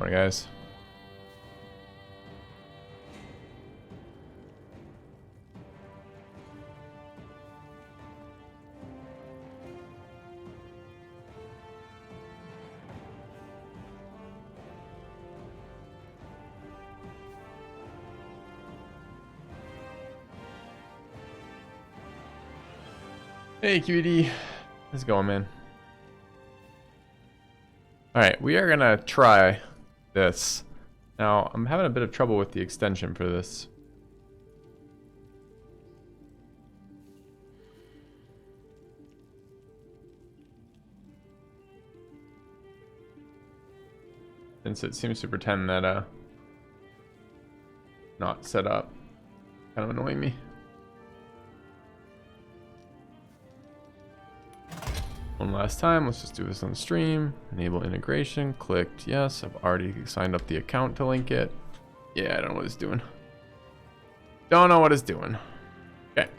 Morning, guys. Hey, QED. How's it going, man? Alright, we are gonna try this. Now, I'm having a bit of trouble with the extension for this. Since it seems to pretend that, not set up. Kind of annoying me. One last time, let's just do this on stream. Enable integration, clicked yes. I've already signed up the account to link it. Yeah, I don't know what it's doing. Don't know what it's doing. Okay.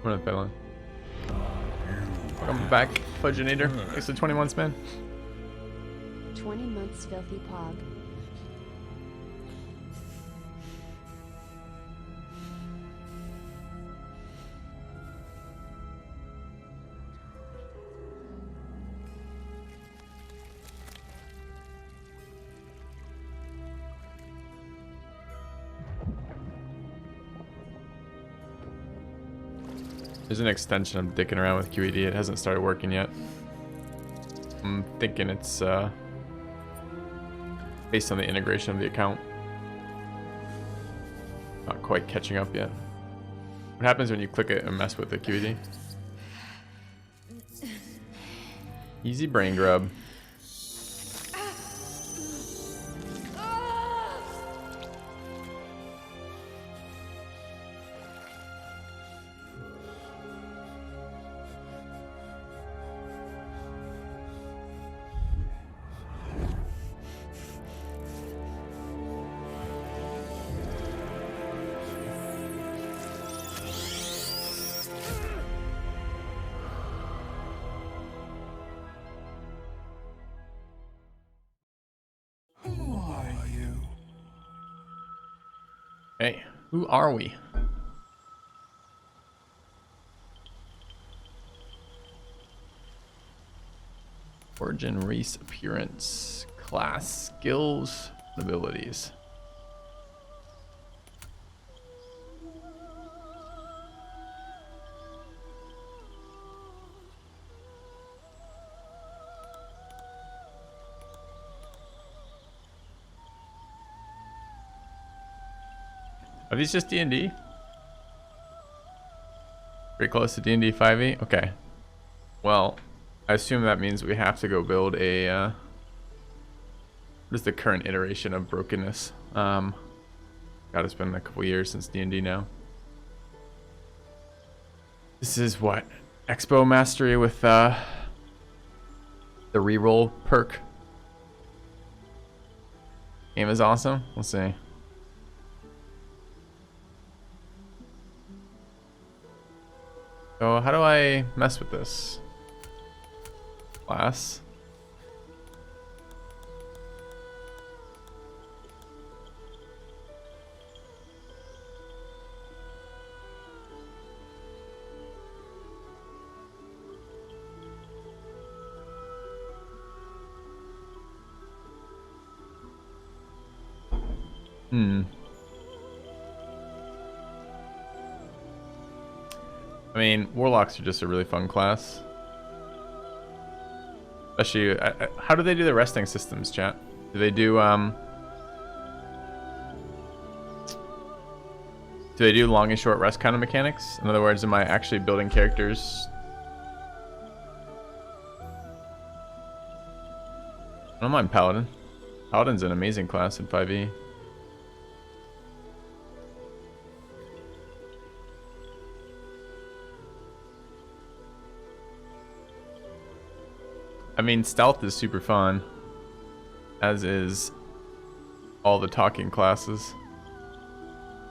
What up, Bella? Welcome back, Fudgeinator. Thanks for 20 months, man. 20 months, filthy pog. There's an extension I'm dicking around with QED. It hasn't started working yet. I'm thinking it's based on the integration of the account. Not quite catching up yet. What happens when you click it and mess with the QED? Easy brain grub. Hey, who are we? Origin, race, appearance, class, skills, abilities. Are these just D&D? Pretty close to D&D 5e? Okay. Well, I assume that means we have to go build a, what is the current iteration of brokenness? God, it's been a couple years since D&D now. This is what? Expo Mastery with, the reroll perk. Game is awesome. We'll see. So how do I mess with this? Class. I mean, warlocks are just a really fun class. Especially, how do they do the resting systems, chat? Do they do long and short rest kind of mechanics? In other words, am I actually building characters I don't mind Paladin. Paladin's an amazing class in 5e. I mean, stealth is super fun, as is all the talking classes.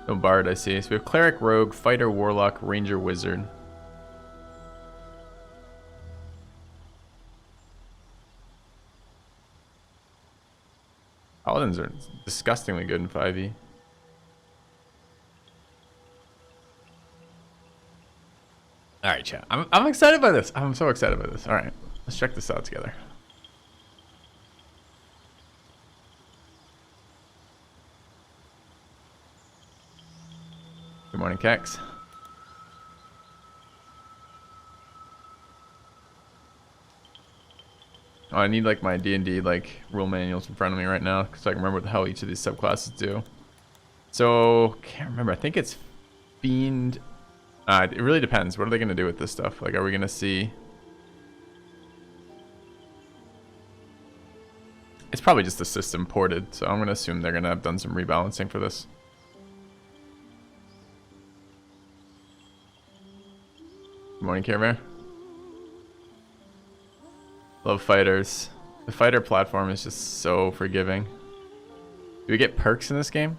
No bard, I see. So we have cleric, rogue, fighter, warlock, ranger, wizard. Paladins are disgustingly good in 5e. All right, chat. I'm excited by this. I'm so excited by this. All right, let's check this out together. Good morning, Kex. Oh, I need like my D&D like rule manuals in front of me right now because I can remember what the hell each of these subclasses do. So can't remember. I think it's fiend. It really depends. What are they going to do with this stuff? Like, are we going to see? It's probably just the system ported, so I'm going to assume they're going to have done some rebalancing for this. Good morning, Care Bear. Love fighters. The fighter platform is just so forgiving. Do we get perks in this game?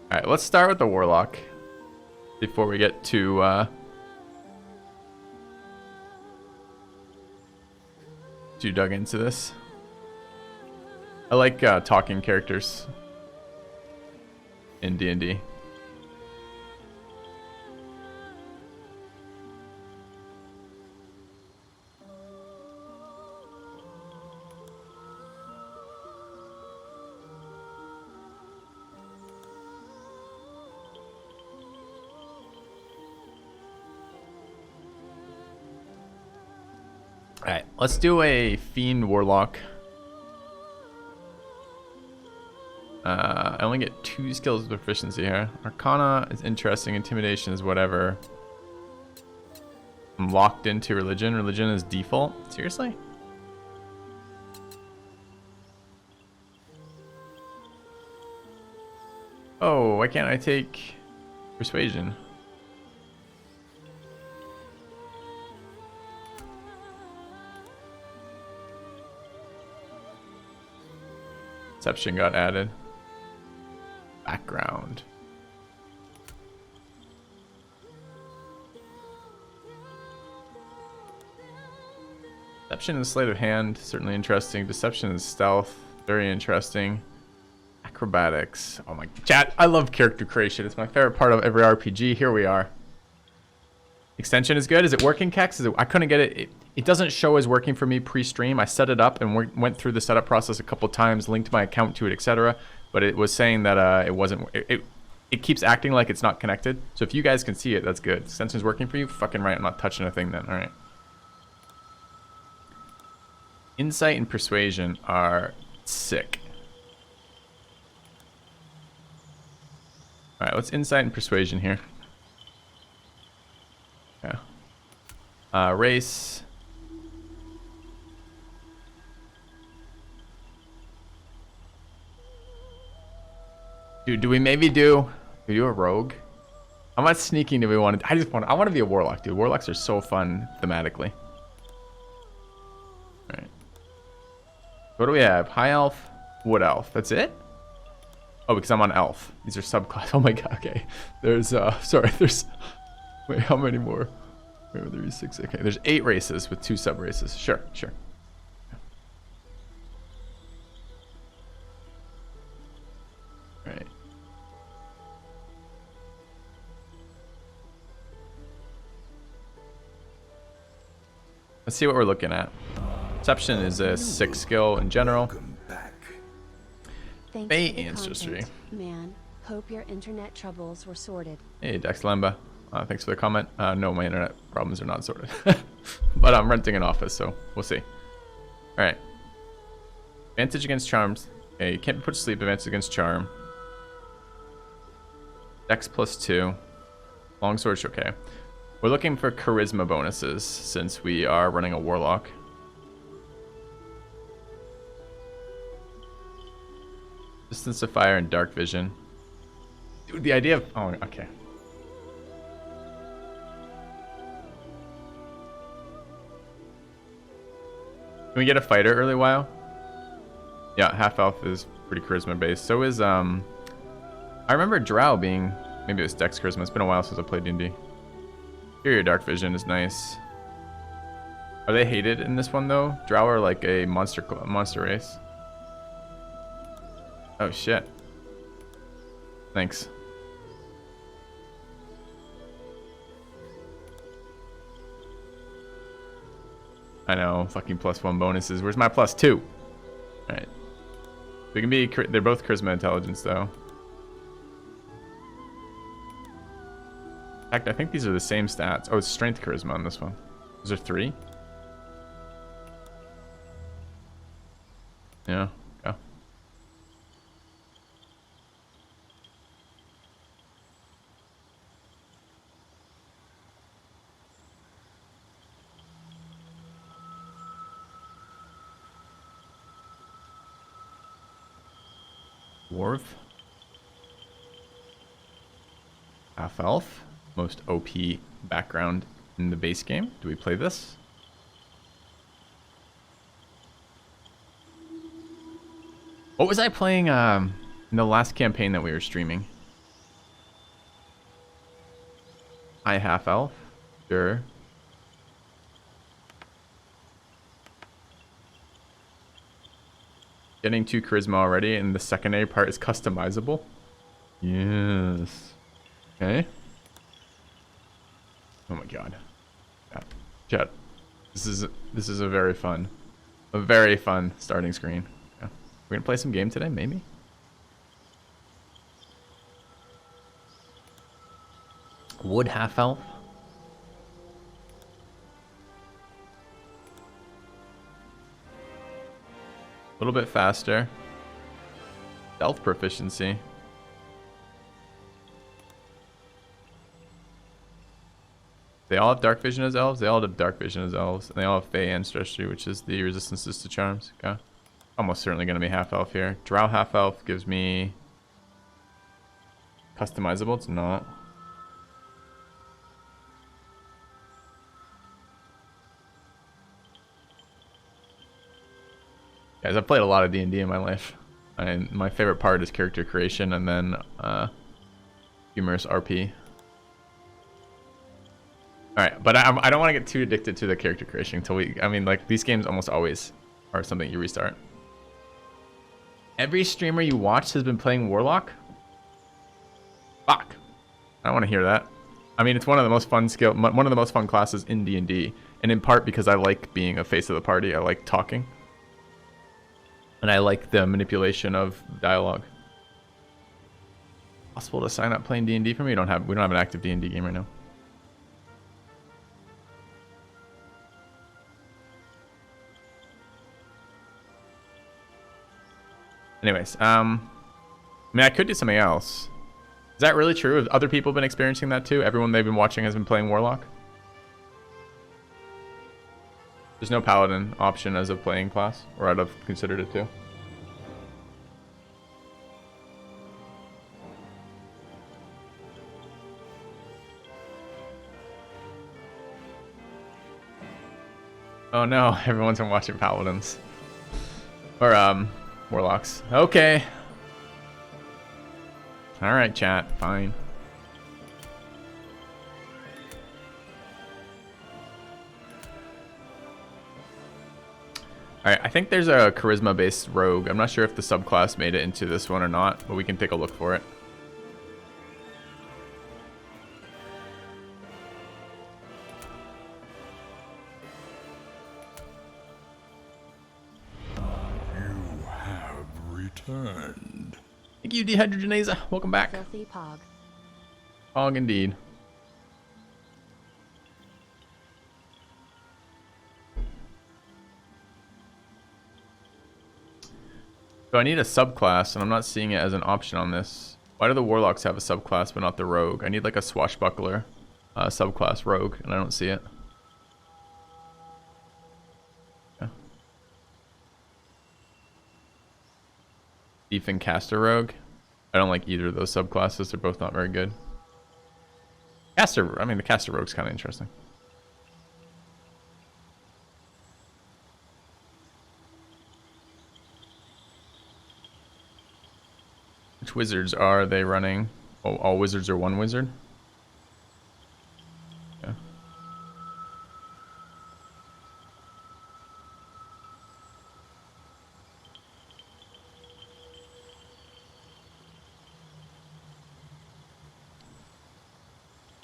Alright, let's start with the warlock before we get to too dug into this. I like talking characters in D&D. Alright, let's do a Fiend Warlock. I only get 2 skills of proficiency here. Arcana is interesting, Intimidation is whatever. I'm locked into Religion. Religion is default. Seriously? Oh, why can't I take Persuasion? Deception got added. Background. Deception is sleight of hand, certainly interesting. Deception is stealth, very interesting. Acrobatics. Oh my chat, I love character creation. It's my favorite part of every RPG. Here we are. Extension is good. Is it working, Kex? I couldn't get it. It doesn't show as working for me pre-stream. I set it up and went through the setup process a couple times, linked my account to it, etc. But it was saying that it wasn't. It keeps acting like it's not connected. So if you guys can see it, that's good. Extension's working for you? Fucking right. I'm not touching a thing then. All right. Insight and Persuasion are sick. All right, let's Insight and Persuasion here. Yeah. Race. Dude, do we maybe do a rogue? How much sneaking do we want to? I want to be a warlock, dude. Warlocks are so fun thematically. All right. What do we have? High elf, wood elf. That's it? Oh, because I'm on elf. These are subclass. Oh my god. Okay. There's sorry. There's. Wait, how many more? Wait, 3, 6. Okay. There's 8 races with 2 sub races. Sure. Right. Let's see what we're looking at. Deception is a 6 skill in general. Fate Ancestry. Man, hope your internet troubles were sorted. Hey, Dex Lemba. Thanks for the comment. No, my internet problems are not sorted. But I'm renting an office, so we'll see. Alright. Advantage against charms. Okay, you can't put to sleep. Advantage against charm. Dex +2. Longsword, okay. We're looking for charisma bonuses since we are running a warlock. Distance to fire and dark vision. Dude, the idea of... Oh, okay. Can we get a fighter early while? Yeah, half elf is pretty charisma based. So is I remember Drow being, maybe it was Dex charisma. It's been a while since I played D&D. Superior dark vision is nice. Are they hated in this one though? Drow are like a monster race. Oh shit. Thanks. I know, fucking +1 bonuses. Where's my +2? Alright. We can be, they're both charisma intelligence though. In fact, I think these are the same stats. Oh, it's strength charisma on this one. Is there 3? Yeah, go. Dwarf. Half elf. Most OP background in the base game. Do we play this? What was I playing in the last campaign that we were streaming? I half elf. Sure. Getting 2 charisma already, and the secondary part is customizable. Yes. Okay. Oh my god. Chat. This is a very fun starting screen. Yeah. We're gonna play some game today, maybe. Wood half elf. A little bit faster. Stealth proficiency. They all have dark vision as elves. They all have dark vision as elves. And they all have Fey ancestry, which is the resistances to charms. Okay. Almost certainly going to be half elf here. Drow half elf gives me customizable. It's not. Guys, I've played a lot of D&D in my life. And my favorite part is character creation and then humorous RP. Alright, but I don't want to get too addicted to the character creation until I mean, like, these games almost always are something you restart. Every streamer you watched has been playing Warlock? Fuck. I don't want to hear that. I mean, it's one of the most fun one of the most fun classes in D&D, and in part because I like being a face of the party. I like talking. And I like the manipulation of dialogue. Possible to sign up playing D&D for me? We don't have an active D&D game right now. Anyways, I mean, I could do something else. Is that really true? Have other people been experiencing that too? Everyone they've been watching has been playing Warlock? There's no Paladin option as a playing class, or I'd have considered it too. Oh no, everyone's been watching Paladins. Or, Warlocks. Okay. Alright, chat. Fine. Alright, I think there's a charisma-based rogue. I'm not sure if the subclass made it into this one or not, but we can take a look for it. You have returned. Thank you, Dehydrogenase. Welcome back. Filthy Pog. Pog indeed. So I need a subclass, and I'm not seeing it as an option on this. Why do the warlocks have a subclass but not the rogue? I need like a swashbuckler subclass rogue, and I don't see it. Yeah. Thief and caster rogue. I don't like either of those subclasses. They're both not very good. Caster, I mean the caster rogue's kind of interesting. Which wizards are they running? Oh, all wizards are one wizard? Yeah.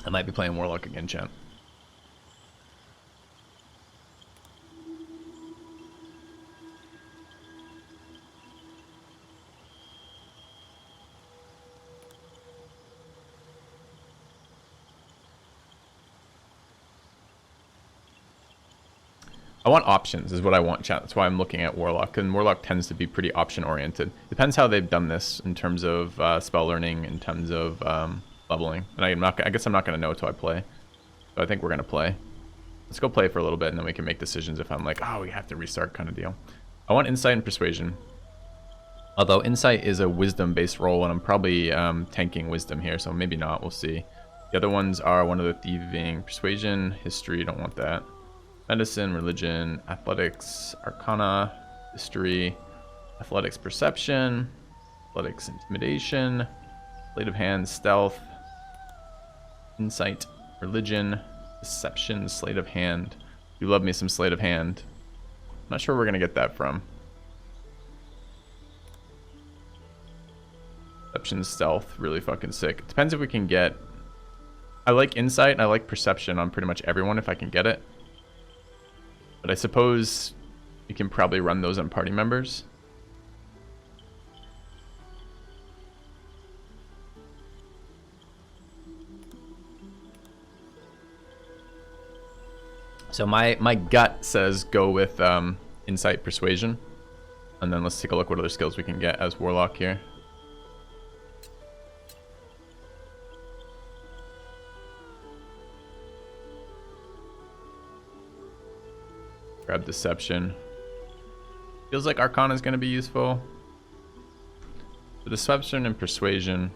I might be playing Warlock again, chat. I want options is what I want, chat. That's why I'm looking at Warlock, and Warlock tends to be pretty option oriented. Depends how they've done this in terms of spell learning, in terms of leveling. And I guess I'm not going to know until I play. So I think we're going to play. Let's go play for a little bit, and then we can make decisions if I'm like, oh, we have to restart kind of deal. I want Insight and Persuasion. Although Insight is a Wisdom-based roll, and I'm probably tanking Wisdom here, so maybe not. We'll see. The other ones are one of the Thieving, Persuasion, History, don't want that. Medicine, Religion, Athletics, Arcana, History, Athletics, Perception, Athletics, Intimidation, Sleight of Hand, Stealth, Insight, Religion, Deception, Sleight of Hand. You love me some Sleight of Hand. I'm not sure where we're going to get that from. Deception, Stealth, really fucking sick. Depends if we can get... I like Insight and I like Perception on pretty much everyone if I can get it. But I suppose you can probably run those on party members. So my gut says go with Insight, Persuasion. And then let's take a look what other skills we can get as Warlock here. Grab Deception. Feels like Arcana is going to be useful. The Deception and Persuasion.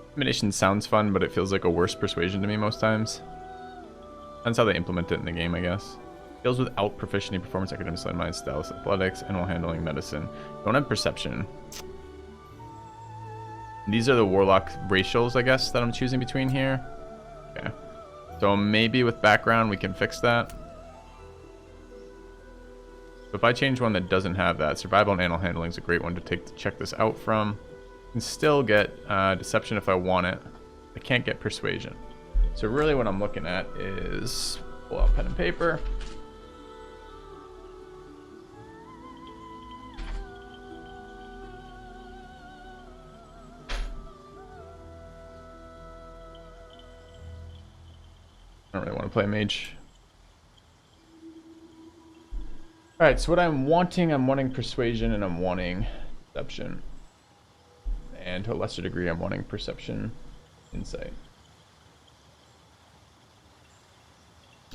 Intimidation sounds fun, but it feels like a worse Persuasion to me most times. That's how they implement it in the game, I guess. Skills without Proficiency, Performance, Academic, Sleight of Mind, Stealth, Athletics, Animal Handling, Medicine. Don't have Perception. These are the Warlock racials, I guess, that I'm choosing between here. Okay. So maybe with background we can fix that. So if I change one that doesn't have that, survival and animal handling is a great one to check this out from. I can still get deception if I want it. I can't get persuasion. So really what I'm looking at is pull out pen and paper. I don't really want to play mage. Alright, so what I'm wanting persuasion and I'm wanting deception. And to a lesser degree, I'm wanting perception, insight.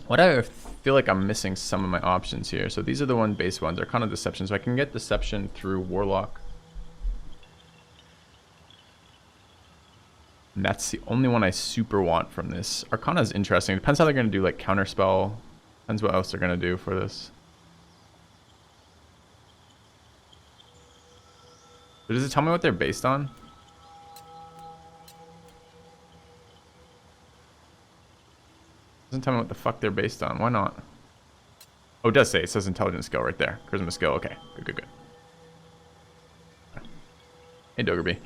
What I feel like I'm missing some of my options here. So these are the base ones. They're kind of deception. So I can get deception through Warlock. And that's the only one I super want from this. Arcana is interesting. Depends how they're going to do like counterspell. Depends what else they're going to do for this. But does it tell me what they're based on? Doesn't tell me what the fuck they're based on. Why not? Oh, it does say. It says intelligence skill right there. Charisma skill. Okay. Good, good, good. Hey, Doggerby.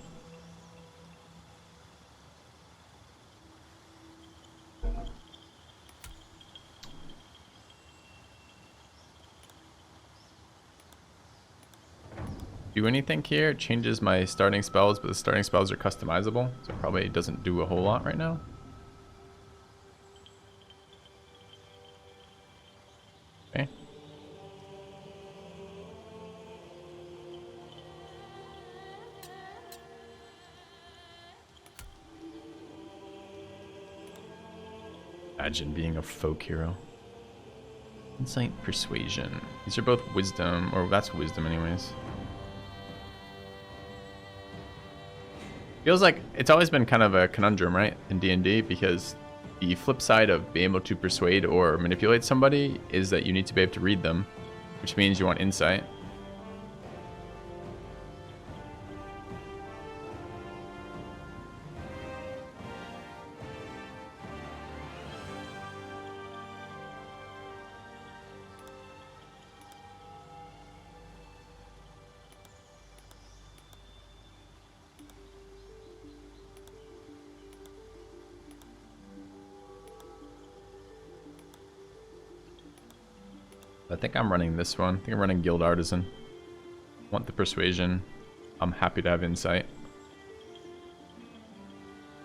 Do anything here? It changes my starting spells, but the starting spells are customizable, so it probably doesn't do a whole lot right now. Okay. Imagine being a folk hero. Insight, persuasion. These are both wisdom, or that's wisdom anyways. Feels like it's always been kind of a conundrum, right, in D&D, because the flip side of being able to persuade or manipulate somebody is that you need to be able to read them, which means you want insight. I think I'm running this one. I think I'm running Guild Artisan. Want the persuasion. I'm happy to have insight.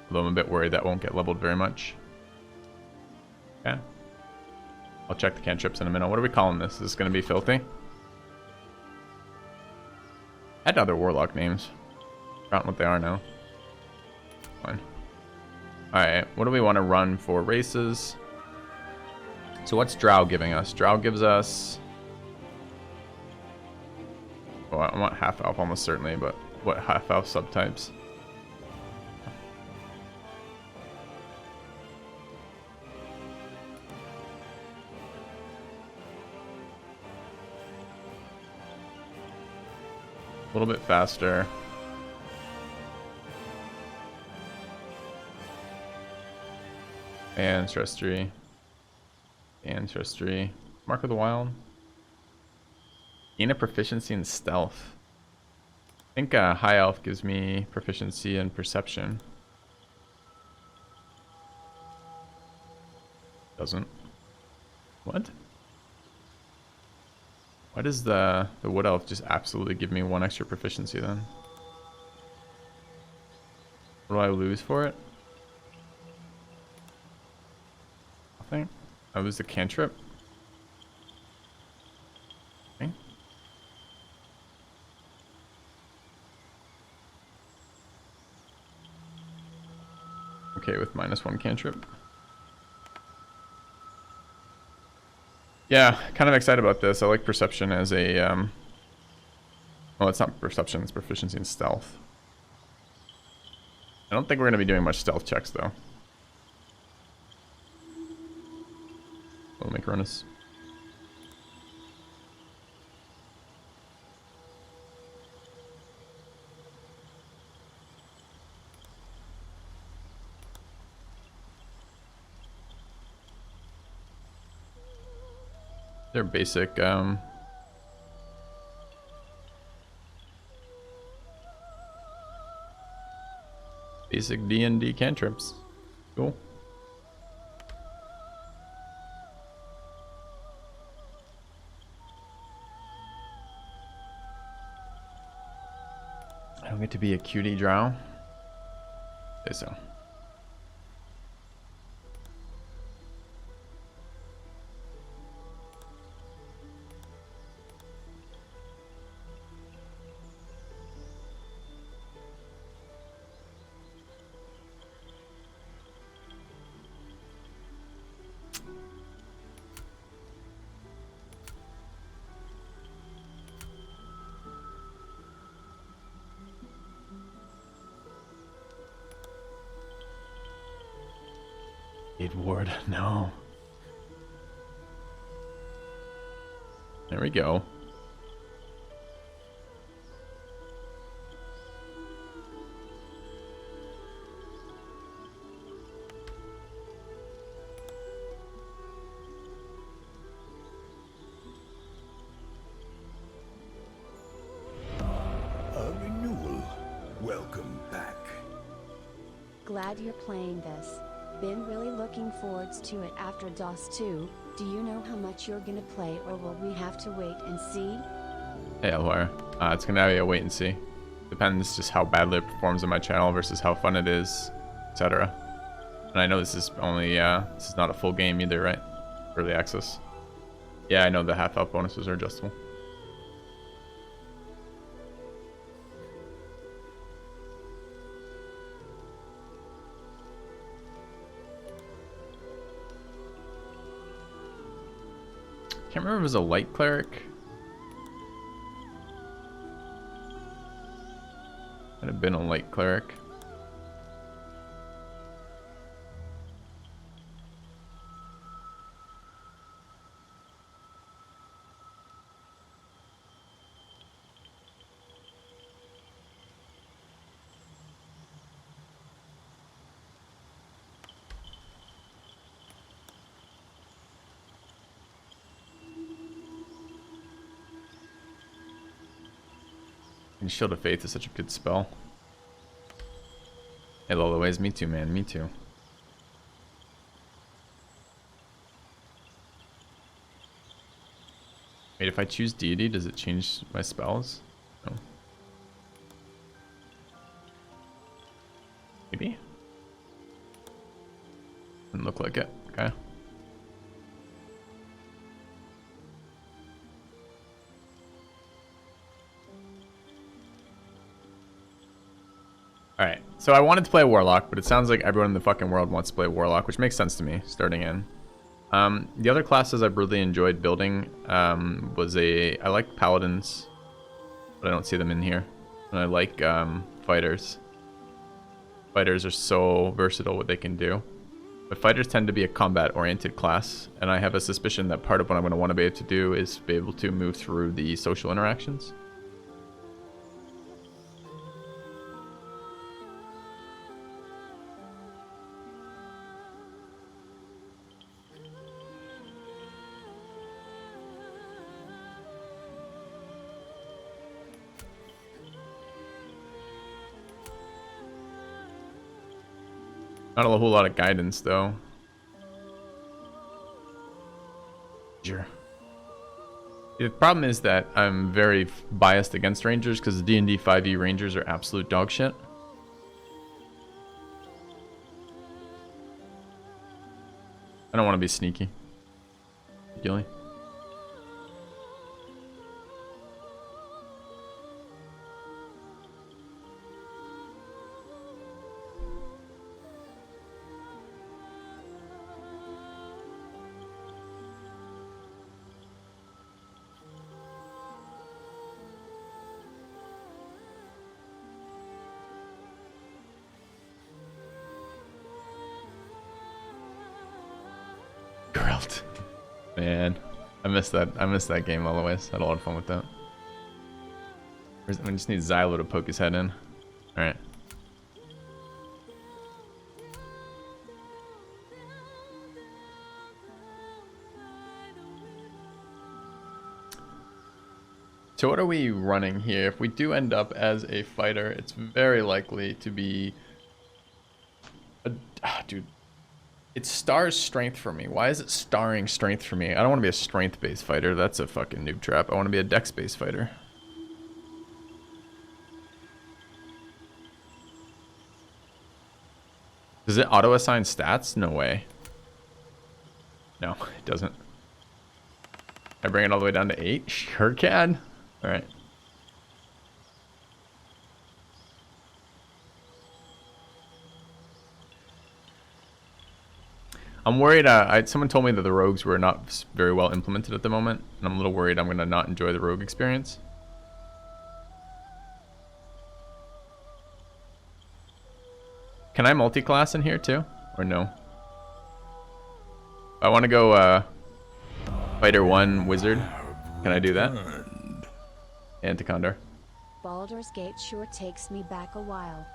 Although I'm a bit worried that won't get leveled very much. Okay. I'll check the cantrips in a minute. What are we calling this? Is this going to be filthy? I had other warlock names. Forgotten what they are now. Fine. Alright, what do we want to run for races? So what's Drow giving us? Drow gives us... Oh, I want half-elf almost certainly, but what half-elf subtypes? A little bit faster. Ancestry. Ancestry. Mark of the Wild. Gain a proficiency in stealth. I think High Elf gives me proficiency in perception. Doesn't. What? Why does the Wood Elf just absolutely give me 1 extra proficiency then? What do I lose for it? Nothing. I lose the cantrip. Okay. Okay with -1 cantrip. Yeah, kind of excited about this. I like perception as a well, it's not perception, it's proficiency in stealth. I don't think we're going to be doing much stealth checks though. We'll make Ronus. They're basic basic D&D cantrips. Cool. I don't get to be a cutie drow. Say so. Ward, no. There we go. A renewal. Welcome back. Glad you're playing this. Been really looking forward to it after DOS 2. Do you know how much you're gonna play, or will we have to wait and see? Hey, Elwire. It's gonna be a wait and see. Depends just how badly it performs on my channel versus how fun it is, etc. And I know this is only, this is not a full game either, right? Early access. Yeah, I know the half-elf bonuses are adjustable. Can't remember if it was a light cleric. Might have been a light cleric. And Shield of Faith is such a good spell. Hey, Lolaways, me too, man. Me too. Wait, if I choose Deity, does it change my spells? No. Maybe? Doesn't look like it. Okay. Alright, so I wanted to play a Warlock, but it sounds like everyone in the fucking world wants to play a Warlock, which makes sense to me, starting in. The other classes I've really enjoyed building I like Paladins, but I don't see them in here. And I like Fighters. Fighters are so versatile what they can do. But Fighters tend to be a combat-oriented class, and I have a suspicion that part of what I'm going to want to be able to do is be able to move through the social interactions. Not a whole lot of guidance, though. Sure. The problem is that I'm very biased against Rangers because the D&D 5e Rangers are absolute dog shit. I don't want to be sneaky. Gilly. Man, I missed that game all the way. Had a lot of fun with that. We just need Xylo to poke his head in. Alright. So what are we running here? If we do end up as a fighter, it's very likely to be dude. It stars strength for me. Why is it starring strength for me? I don't want to be a strength-based fighter. That's a fucking noob trap. I want to be a dex-based fighter. Does it auto-assign stats? No way. No, it doesn't. Can I bring it all the way down to 8? Sure can. Alright. I'm worried, someone told me that the rogues were not very well implemented at the moment, and I'm a little worried I'm going to not enjoy the rogue experience. Can I multi-class in here too? Or no? I want to go Fighter 1 Wizard. Can I do that? Anticondor. Baldur's Gate sure takes me back a while.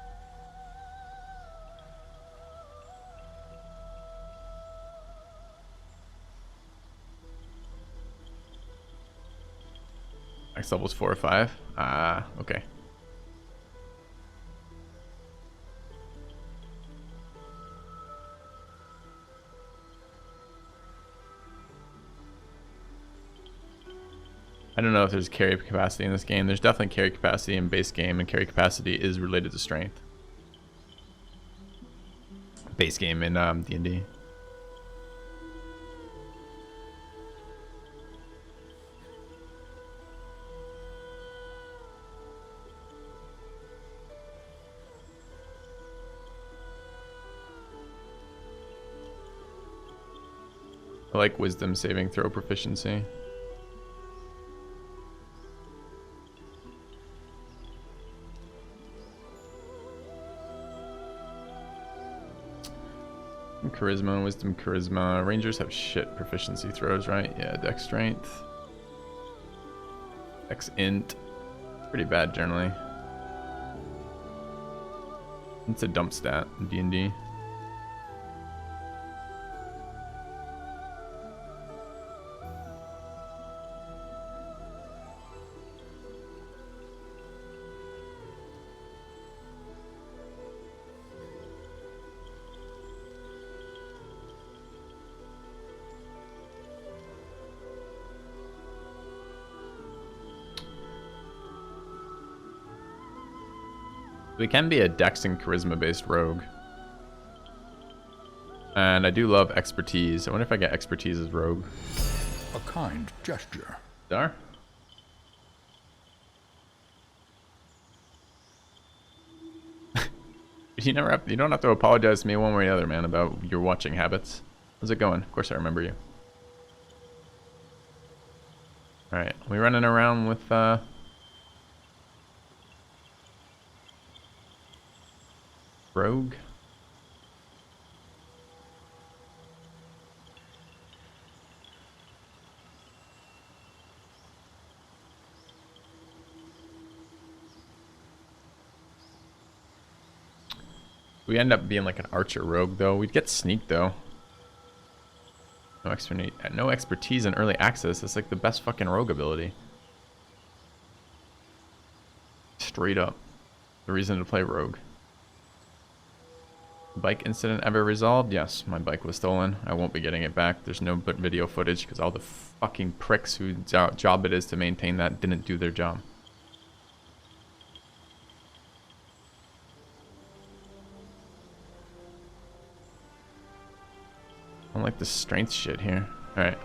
Max level's 4 or 5. Ah, okay. I don't know if there's carry capacity in this game. There's definitely carry capacity in base game, and carry capacity is related to strength. Base game in D&D. I like wisdom saving throw proficiency. charisma, wisdom, charisma. Rangers have shit proficiency throws, right? Yeah, dex strength. Dex int. Pretty bad generally. It's a dump stat in D&D. We can be a dex and charisma based rogue. And I do love expertise. I wonder if I get expertise as rogue. A kind gesture. Dar? You don't have to apologize to me one way or the other, man, about your watching habits. How's it going? Of course I remember you. Alright, we running around with rogue? We end up being like an archer rogue though. We'd get sneak though. No expertise in early access. That's like the best fucking rogue ability. Straight up. The reason to play rogue. Bike incident ever resolved? Yes, my bike was stolen. I won't be getting it back. There's no but video footage because all the fucking pricks whose job it is to maintain that didn't do their job. I don't like the strength shit here. Alright.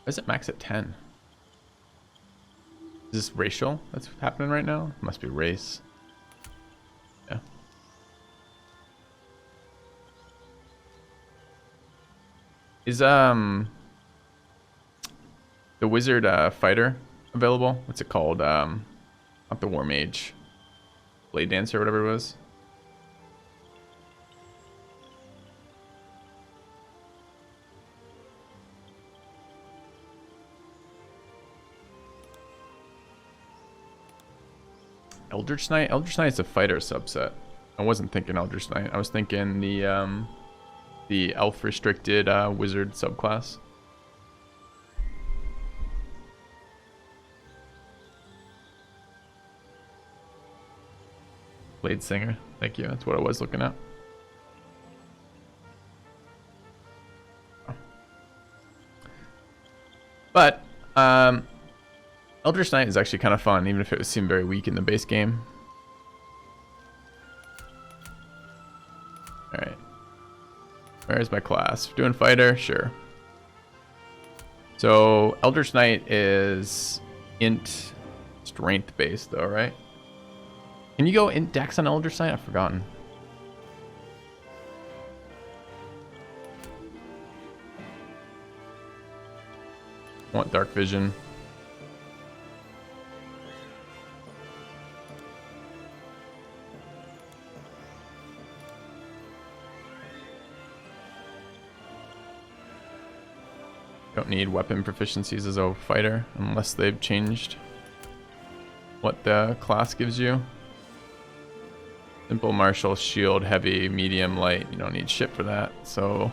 Why is it max at 10? Is this racial that's happening right now? It must be race. Yeah. Is the wizard fighter available? What's it called? Not the war mage. Blade dancer, whatever it was. Eldritch Knight? Eldritch Knight is a fighter subset. I wasn't thinking Eldritch Knight. I was thinking the elf restricted wizard subclass. Blade Singer. Thank you. That's what I was looking at. But Eldritch Knight is actually kind of fun, even if it seemed very weak in the base game. Alright. Where's my class? Doing fighter? Sure. So, Eldritch Knight is int strength based though, right? Can you go int dex on Eldritch Knight? I've forgotten. I want dark vision. Don't need weapon proficiencies as a fighter unless they've changed what the class gives you. Simple, martial, shield, heavy, medium, light. You don't need shit for that, so...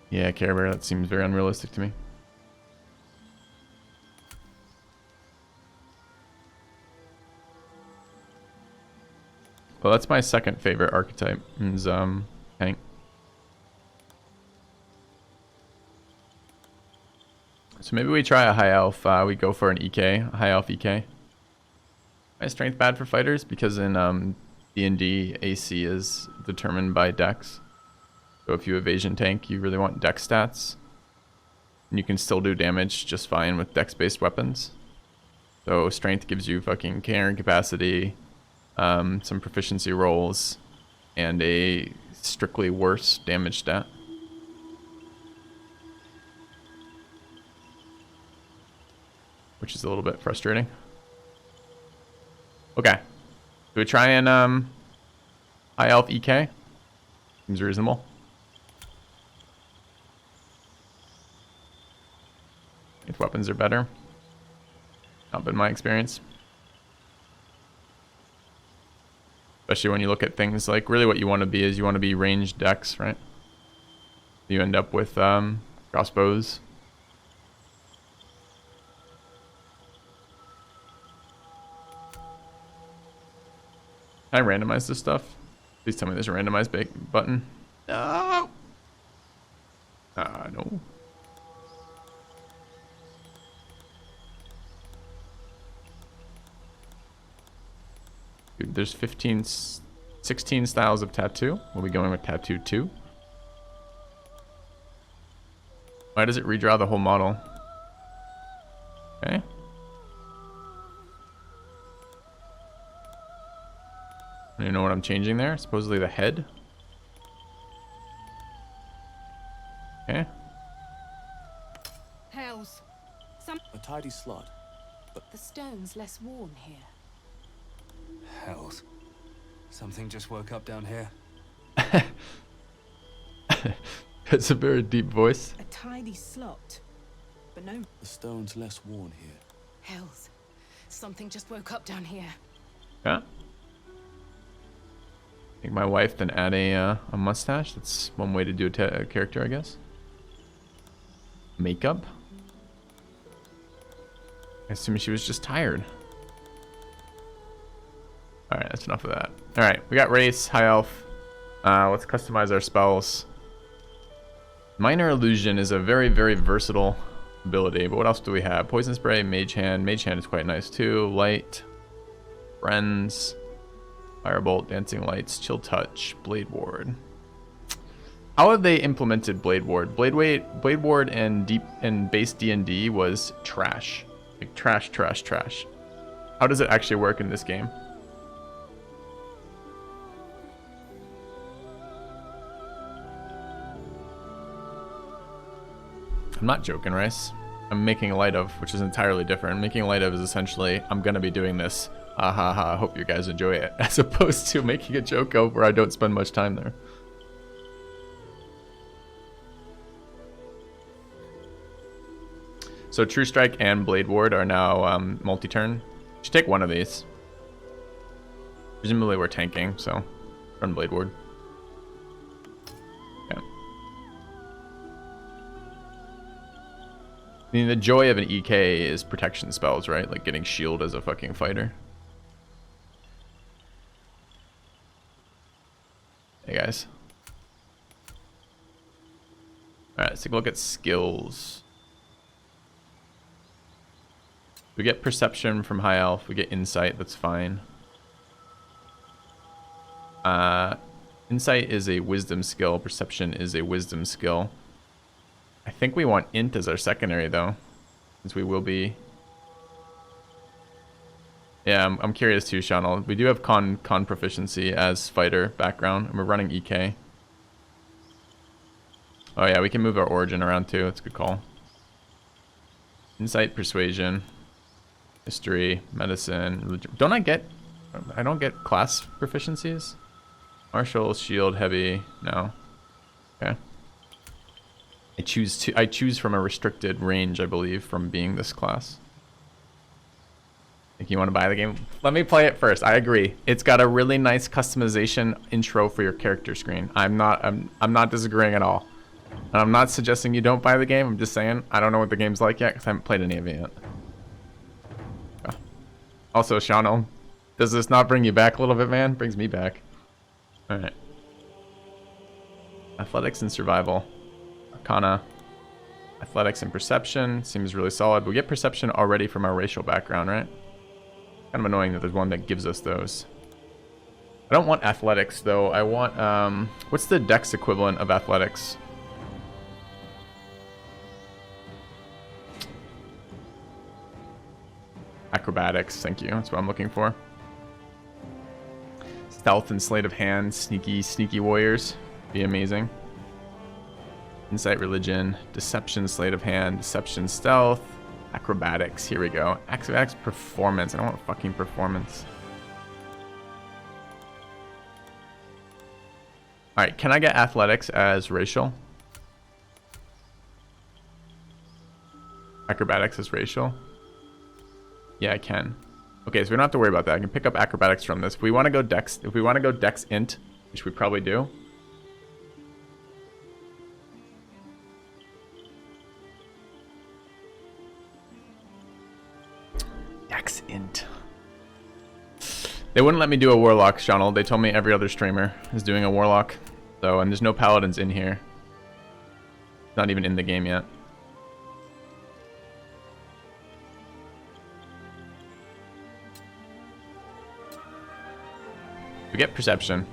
Yeah, Care Bear, that seems very unrealistic to me. Well, that's my second favorite archetype, is tank. So maybe we try a high elf. We go for an EK, a high elf EK. My strength bad for fighters because in D&D AC is determined by dex. So if you evasion tank, you really want dex stats, and you can still do damage just fine with dex-based weapons. So strength gives you fucking carrying capacity, some proficiency rolls, and a strictly worse damage stat. Which is a little bit frustrating. Okay. Do we try and high elf EK? Seems reasonable. If weapons are better. Not been my experience. Especially when you look at things like really what you want to be is you want to be ranged dex, right? You end up with crossbows. Can I randomize this stuff? Please tell me there's a randomize button. No. No. Dude, there's 16 styles of tattoo. We'll be going with tattoo 2. Why does it redraw the whole model? Okay. I don't even know what I'm changing there. Supposedly the head. Okay. Hells. A tidy slot. The stone's less worn here. Hells. Something just woke up down here. It's a very deep voice. A tidy slot. But no. The stone's less worn here. Hells. Something just woke up down here. Yeah. Make my wife then add a mustache. That's one way to do a character, I guess. Makeup. I assume she was just tired. Alright, that's enough of that. Alright, we got race, high elf. Let's customize our spells. Minor illusion is a very, very versatile ability, but what else do we have? Poison spray, mage hand. Mage hand is quite nice too. Light, friends, firebolt, dancing lights, chill touch, blade ward. How have they implemented blade ward? Blade ward and base D&D was trash. Like trash. How does it actually work in this game? I'm not joking, Rice. I'm making light of, which is entirely different. Making light of is essentially, I'm gonna be doing this. I hope you guys enjoy it. As opposed to making a joke of where I don't spend much time there. So True Strike and Blade Ward are now multi-turn. You should take one of these. Presumably we're tanking, so run Blade Ward. I mean, the joy of an EK is protection spells, right? Like getting shield as a fucking fighter. Hey, guys. Alright, let's take a look at skills. We get perception from high elf. We get insight. That's fine. Insight is a wisdom skill. Perception is a wisdom skill. I think we want int as our secondary though, since we will be. Yeah, I'm curious too, Shonal. We do have con proficiency as fighter background, and we're running EK. Oh yeah, we can move our origin around too. That's a good call. Insight, persuasion, history, medicine, religion. I don't get class proficiencies? Martial, shield, heavy, no. Okay. I choose from a restricted range, I believe, from being this class. Think you want to buy the game? Let me play it first. I agree. It's got a really nice customization intro for your character screen. I'm not disagreeing at all. And I'm not suggesting you don't buy the game. I'm just saying I don't know what the game's like yet because I haven't played any of it yet. Oh. Also, Shano, does this not bring you back a little bit, man? Brings me back. All right. Athletics and survival. Arcana, athletics and perception seems really solid. We get perception already from our racial background, right? Kind of annoying that there's one that gives us those. I don't want athletics though. I want what's the dex equivalent of athletics? acrobatics. Thank you. That's what I'm looking for. Stealth and sleight of hand. Sneaky warriors. Be amazing. Insight, religion, deception, sleight of hand, deception, stealth, acrobatics. Here we go. Acrobatics, performance. I don't want fucking performance. All right, can I get athletics as racial? Acrobatics as racial? Yeah, I can. Okay, so we don't have to worry about that. I can pick up acrobatics from this. If we want to go dex, dex int, which we probably do. Dex int. They wouldn't let me do a warlock, Shonald. They told me every other streamer is doing a warlock. So, and there's no paladins in here. Not even in the game yet. We get perception.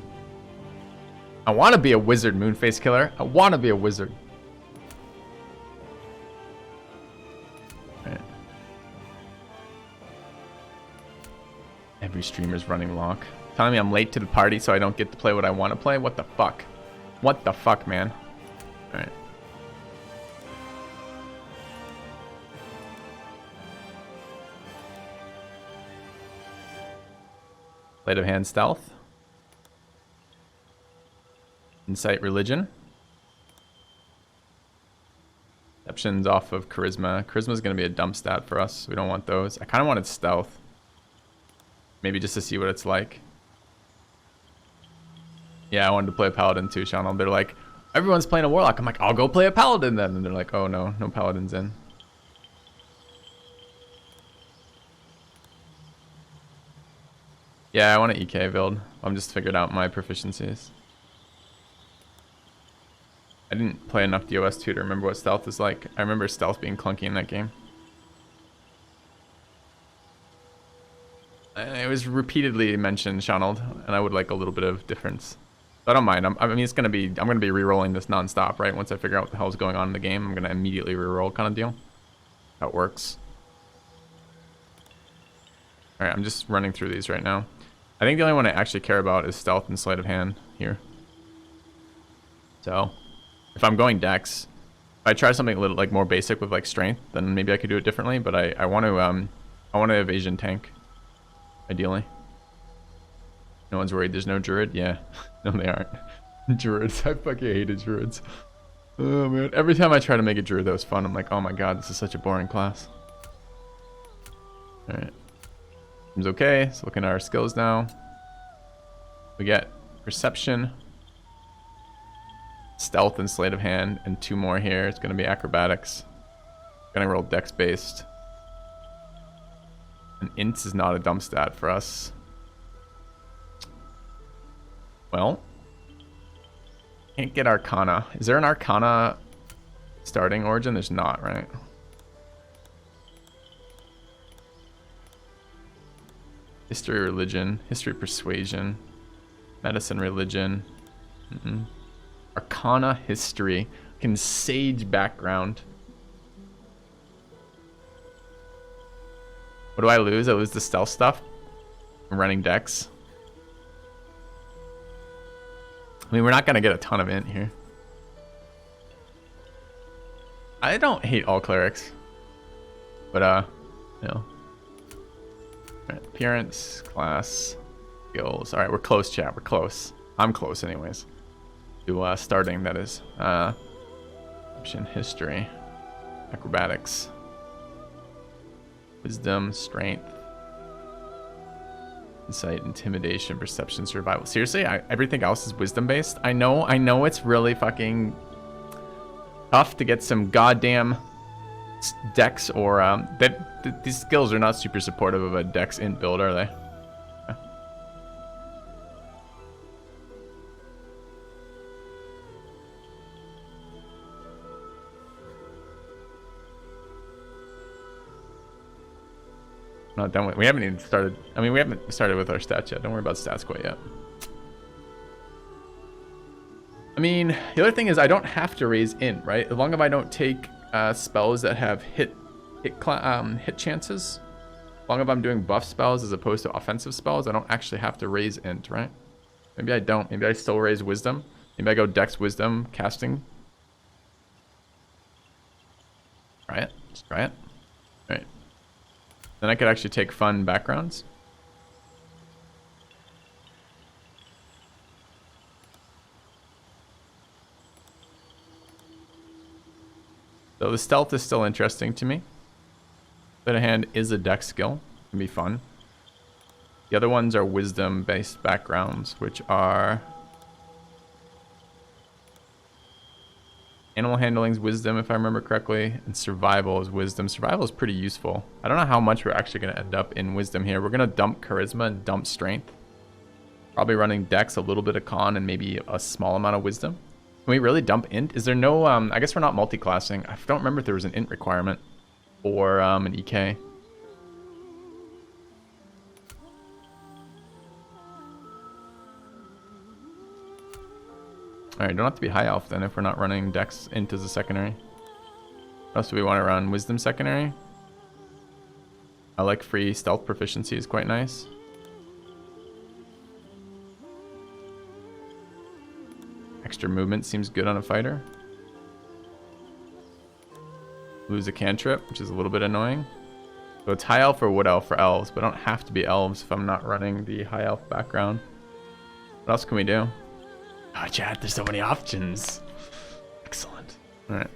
I want to be a wizard, Moonface Killer. I want to be a wizard. Right. Every streamer's running lock. Telling me I'm late to the party so I don't get to play what I want to play? What the fuck? What the fuck, man? Alright. Sleight of hand, stealth. Insight, religion. Deception's off of charisma. Charisma's going to be a dump stat for us. We don't want those. I kind of wanted stealth. Maybe just to see what it's like. Yeah, I wanted to play a paladin too, Sean. They're like, everyone's playing a warlock. I'm like, I'll go play a paladin then. And they're like, oh no, no paladins in. Yeah, I want an EK build. I'm just figured out my proficiencies. I didn't play enough DOS 2 to remember what stealth is like. I remember stealth being clunky in that game. It was repeatedly mentioned, Shonald, and I would like a little bit of difference. But I don't mind. I mean, I'm gonna be re-rolling this non-stop, right? Once I figure out what the hell's going on in the game, I'm gonna immediately re-roll, kind of deal. That works. All right, I'm just running through these right now. I think the only one I actually care about is stealth and sleight of hand here. So, if I'm going dex, if I try something a little like more basic with like strength, then maybe I could do it differently. But I want to evasion tank, ideally. No one's worried. There's no druid. Yeah, no, they aren't. Druids. I fucking hated druids. Oh man, every time I try to make a druid that was fun, I'm like, oh my god, this is such a boring class. All right. Seems okay. So looking at our skills now. We get perception, stealth, and sleight of hand, and 2 more here. It's going to be acrobatics. Gonna roll dex based. And int is not a dump stat for us. Well, can't get arcana. Is there an arcana starting origin? There's not, right? History, religion, history, persuasion, medicine, religion, arcana, history, can sage background. What do I lose? I lose the stealth stuff. I'm running dex. I mean, we're not gonna get a ton of int here. I don't hate all clerics, but you know. Right, appearance, class, skills. All right, we're close, chat. We're close. I'm close, anyways. To starting, that is. Option, history, acrobatics, wisdom, strength, insight, intimidation, perception, survival. Seriously, everything else is wisdom based. I know it's really fucking tough to get some goddamn dex or these skills are not super supportive of a dex int build, are they? Yeah. Not done with. We haven't even started. I mean, we haven't started with our stats yet. Don't worry about stats quite yet. I mean, the other thing is I don't have to raise int, right? As long as I don't take spells that have hit chances. As long as I'm doing buff spells as opposed to offensive spells, I don't actually have to raise int, right? Maybe I don't. Maybe I still raise wisdom. Maybe I go dex wisdom casting. Try it. Let's try it. All right. Then I could actually take fun backgrounds. So the stealth is still interesting to me. On the other hand, is a dex skill. Can be fun. The other ones are wisdom-based backgrounds, which are animal handling is wisdom, if I remember correctly, and survival is wisdom. Survival is pretty useful. I don't know how much we're actually going to end up in wisdom here. We're going to dump charisma and dump strength. Probably running dex, a little bit of con, and maybe a small amount of wisdom. Can we really dump int? Is there no, I guess we're not multi-classing. I don't remember if there was an int requirement or an EK. Alright, don't have to be high elf then if we're not running dex int as a secondary. What else do we want to run? Wisdom secondary? I like free stealth proficiency is quite nice. Extra movement seems good on a fighter. Lose a cantrip, which is a little bit annoying. So it's high elf or wood elf for elves, but I don't have to be elves if I'm not running the high elf background. What else can we do? Oh, chat, there's so many options. Excellent. Alright.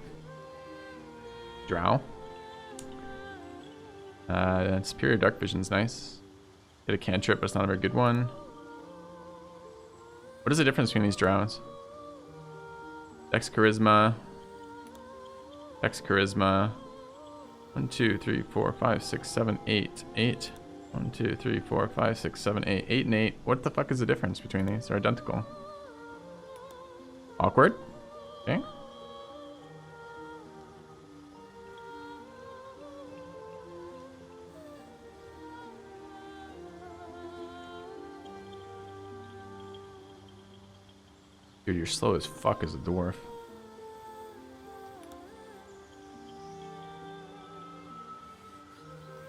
Drow. Superior Dark Vision's nice. Get a cantrip, but it's not a very good one. What is the difference between these drows? Dex Charisma. Dex Charisma. 1, 2, 3, 4, 5, 6, 7, 8. 8. 1, 2, 3, 4, 5, 6, 7, 8. 8 and 8. What the fuck is the difference between these? They're identical. Awkward. Okay. Dude, you're slow as fuck as a dwarf.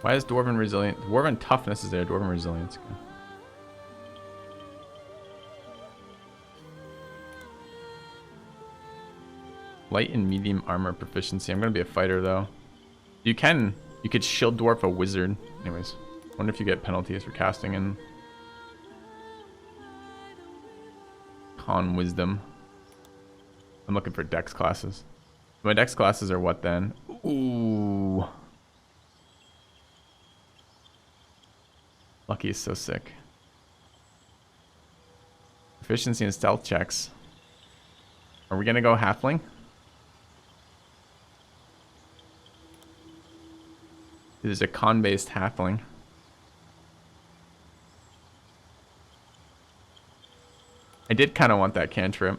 Why is Dwarven resilient? Dwarven toughness is there, Dwarven resilience. Okay. Light and medium armor proficiency. I'm gonna be a fighter though. You could shield dwarf a wizard. Anyways, wonder if you get penalties for casting in con wisdom. I'm looking for dex classes. My dex classes are what then? Ooh. Lucky is so sick. Proficiency and stealth checks. Are we gonna go halfling? There's a con-based halfling. I did kind of want that cantrip.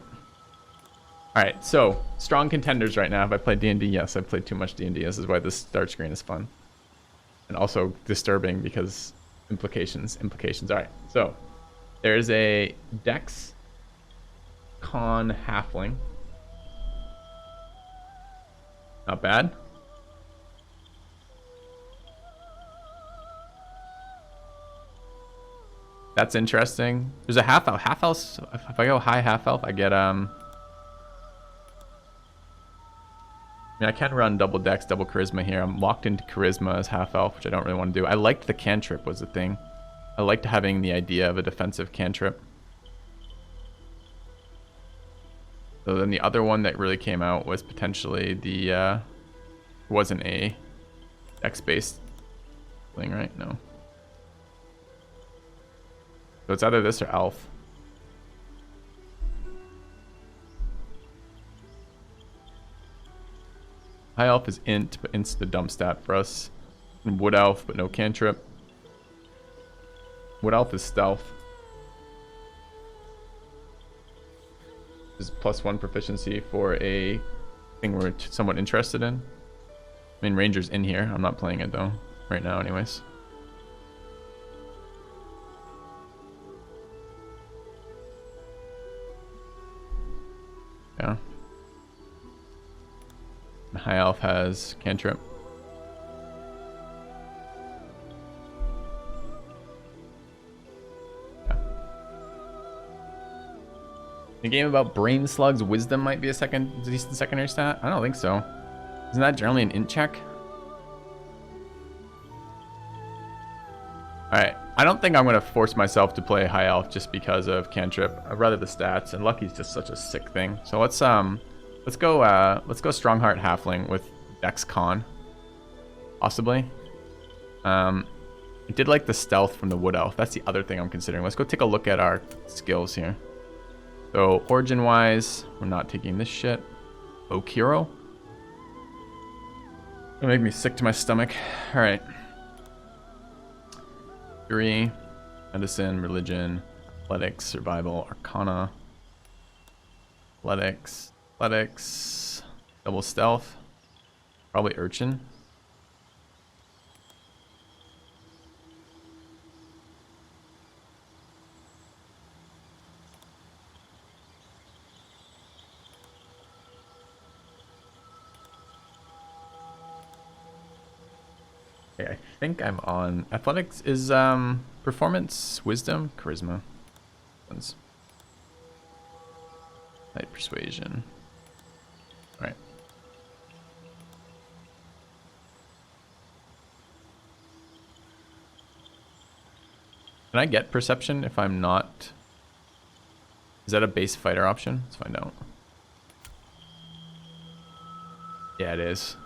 Alright, so, strong contenders right now. Have I played D&D? Yes, I've played too much D&D. This is why this start screen is fun. And also disturbing because implications. Alright, so, there's a Dex Con halfling. Not bad. That's interesting. There's a half elf. Half elf. If I go high half elf, I get I mean, I can run double dex, double charisma here. I'm locked into charisma as half elf, which I don't really want to do. I liked the cantrip was the thing. I liked having the idea of a defensive cantrip. So then the other one that really came out was potentially the wasn't a dex based thing, right? No. So it's either this or elf. High elf is int, but int's the dump stat for us. And wood elf, but no cantrip. Wood elf is stealth. This is +1 proficiency for a thing we're somewhat interested in. I mean, ranger's in here. I'm not playing it though, right now anyways. Yeah. High elf has cantrip. A game about brain slugs, wisdom might be a decent secondary stat? I don't think so. Isn't that generally an int check? Alright, I don't think I'm going to force myself to play high elf just because of cantrip. I'd rather the stats, and lucky's just such a sick thing. So let's go Strongheart Halfling with Dex Con. Possibly. I did like the stealth from the Wood Elf. That's the other thing I'm considering. Let's go take a look at our skills here. So, origin-wise, we're not taking this shit. Oak Hero. It'll make me sick to my stomach. Alright. Fury, Medicine, Religion, Athletics, Survival, Arcana. Athletics, Double Stealth. Probably Urchin. Okay, I think I'm on athletics. Is performance, wisdom, charisma. Light persuasion. All right. Can I get perception if I'm not? Is that a base fighter option? Let's find out. Yeah, it is.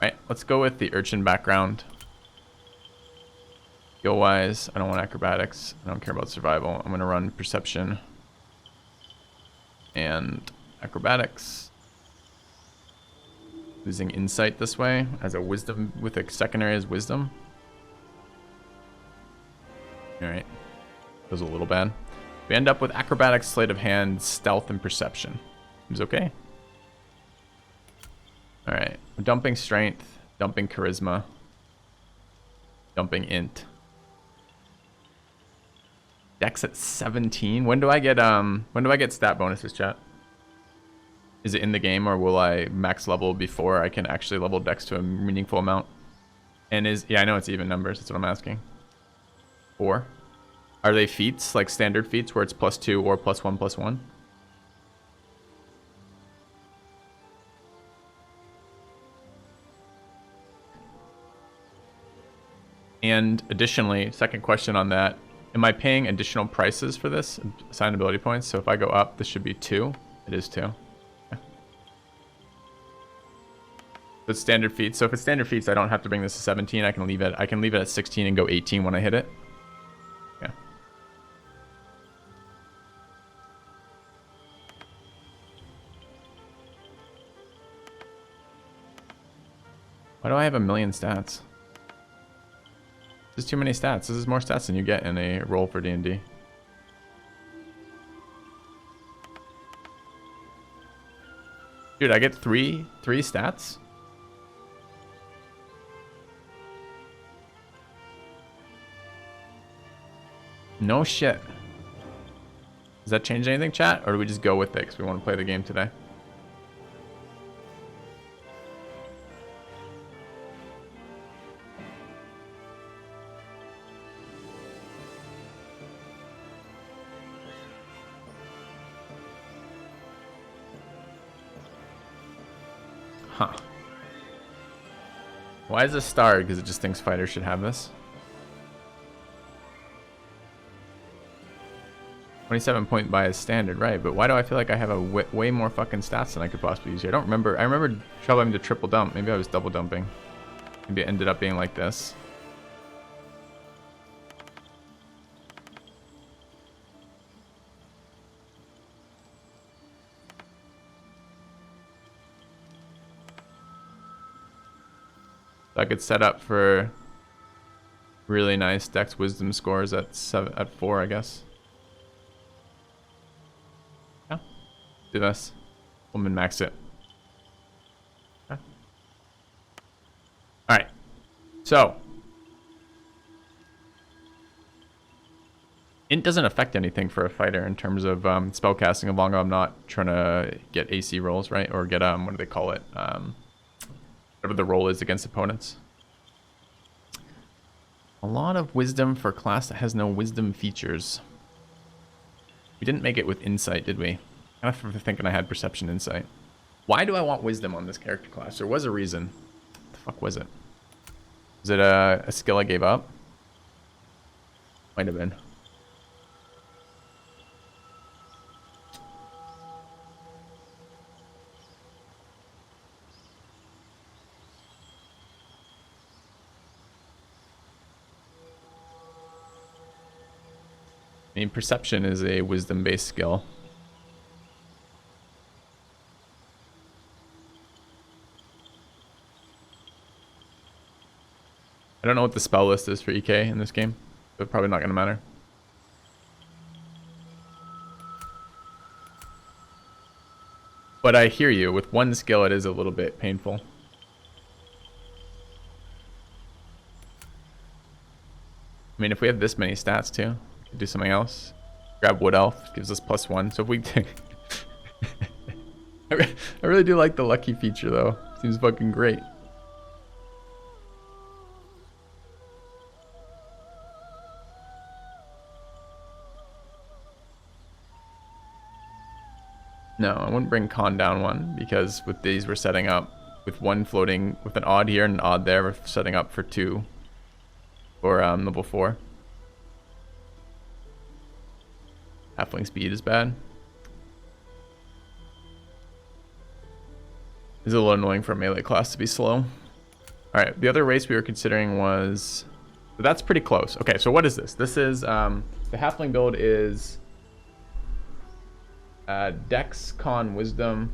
Alright, let's go with the urchin background. Skill wise, I don't want acrobatics. I don't care about survival. I'm going to run perception and acrobatics. Losing insight this way as a wisdom with a secondary as wisdom. Alright, feels a little bad. We end up with acrobatics, sleight of hand, stealth, and perception. Seems okay. Alright, dumping strength, dumping charisma, dumping int. Dex at 17. When do I get stat bonuses, chat? Is it in the game, or will I max level before I can actually level Dex to a meaningful amount? And yeah, I know it's even numbers, that's what I'm asking. 4. Are they feats, like standard feats where it's +2 or +1/+1? And additionally, second question on that, am I paying additional prices for this? Assigned ability points. So if I go up, this should be 2. It is 2. Okay. So it's standard feats. So if it's standard feats, I don't have to bring this to 17. I can leave it at 16 and go 18 when I hit it. Okay. Why do I have a million stats? This is too many stats. This is more stats than you get in a roll for D&D. Dude, I get three stats? No shit. Does that change anything, chat? Or do we just go with it because we want to play the game today? Huh. Why is this starred? Because it just thinks fighters should have this. 27 point by is standard, right? But why do I feel like I have a way more fucking stats than I could possibly use here? I don't remember. I remember having to triple dump. Maybe I was double dumping. Maybe it ended up being like this. So I could set up for really nice Dex Wisdom scores at 4, I guess. Yeah, do this. We'll min-max it. Okay. All right. So int doesn't affect anything for a fighter in terms of spellcasting, as long as I'm not trying to get AC rolls, right? Or get what do they call it? Whatever the roll is against opponents. A lot of wisdom for a class that has no wisdom features. We didn't make it with insight, did we? I'm kind of thinking I had perception insight. Why do I want wisdom on this character class? There was a reason. What the fuck was it? Was it a skill I gave up? Might have been. I mean, perception is a wisdom-based skill. I don't know what the spell list is for EK in this game, but probably not going to matter. But I hear you. With one skill, it is a little bit painful. I mean, if we have this many stats too, we could do something else. Grab Wood Elf, gives us +1. So if we I really do like the lucky feature though. Seems fucking great. No, I wouldn't bring Con down 1 because with these we're setting up with one floating with an odd here and an odd there. We're setting up for 2 for level 4. Halfling speed is bad. It's a little annoying for a melee class to be slow. Alright, the other race we were considering was... But that's pretty close. Okay, so what is this? This is... the halfling build is... Dex, Con, Wisdom.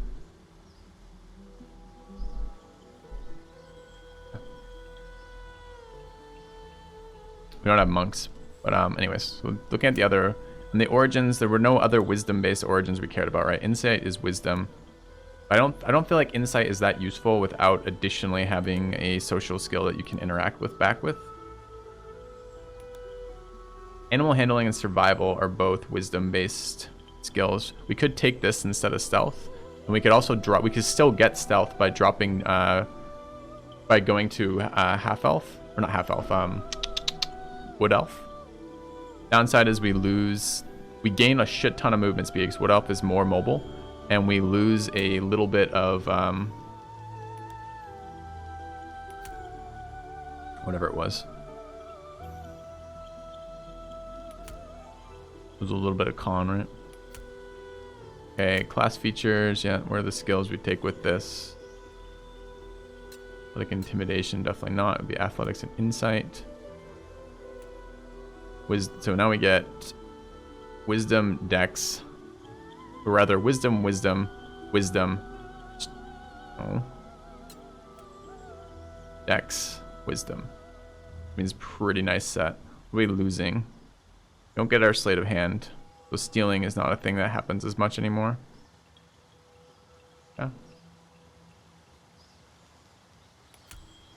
We don't have monks. But anyways, so looking at the other... In the origins, there were no other wisdom-based origins we cared about, right? Insight is wisdom. I don't feel like insight is that useful without additionally having a social skill that you can interact back with. Animal handling and survival are both wisdom-based skills. We could take this instead of stealth, and we could also drop. We could still get stealth by dropping, by going to half elf or not half elf, wood elf. Downside is we gain a shit ton of movement speed because wood elf is more mobile, and we lose a little bit of whatever it was. It was a little bit of con, right? Okay, class features. Yeah, what are the skills we take with this? Like intimidation, definitely not. It would be athletics and insight. So now we get wisdom, dex, or rather wisdom, oh, dex, wisdom. Means pretty nice set. We'll be losing. We don't get our sleight of hand. So stealing is not a thing that happens as much anymore. Yeah.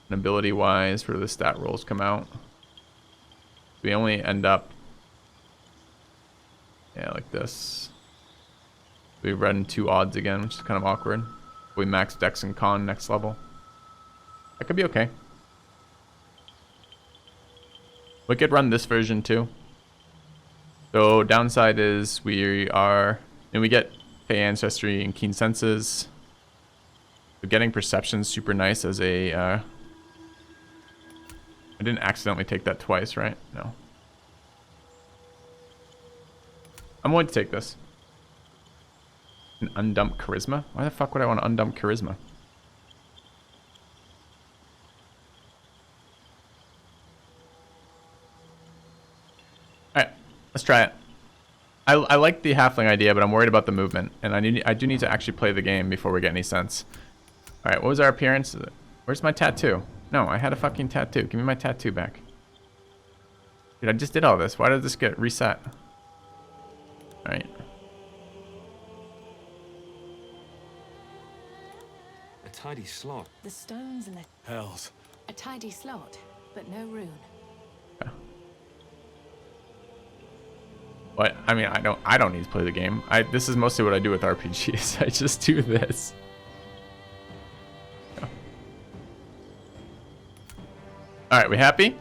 And ability wise, where do the stat rolls come out? We only end up, yeah, like this. We run 2 odds again, which is kind of awkward. We max dex and con next level. That could be okay. We could run this version too. So downside is we get Fey Ancestry and Keen Senses. So getting Perception is super nice as a... I didn't accidentally take that twice, right? No. I'm going to take this. An undump charisma? Why the fuck would I want to undump charisma? Alright, let's try it. I like the halfling idea, but I'm worried about the movement. And I do need to actually play the game before we get any sense. Alright, what was our appearance? Where's my tattoo? No, I had a fucking tattoo. Give me my tattoo back. Dude, I just did all this. Why did this get reset? Alright. A tidy slot. The stones and the... Hells. A tidy slot, but no rune. Yeah. What? I mean, I don't need to play the game. This is mostly what I do with RPGs. I just do this. Yeah. Alright, we happy?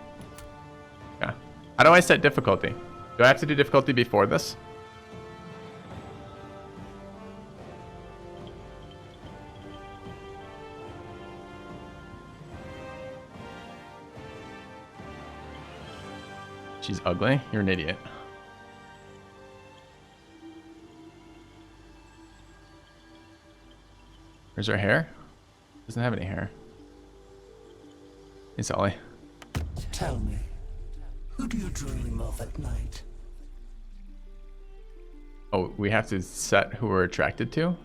Yeah. How do I set difficulty? Do I have to do difficulty before this? She's ugly? You're an idiot. Where's her hair? Doesn't have any hair. Hey, Sully. Tell me, who do you dream of at night? Oh, we have to set who we're attracted to?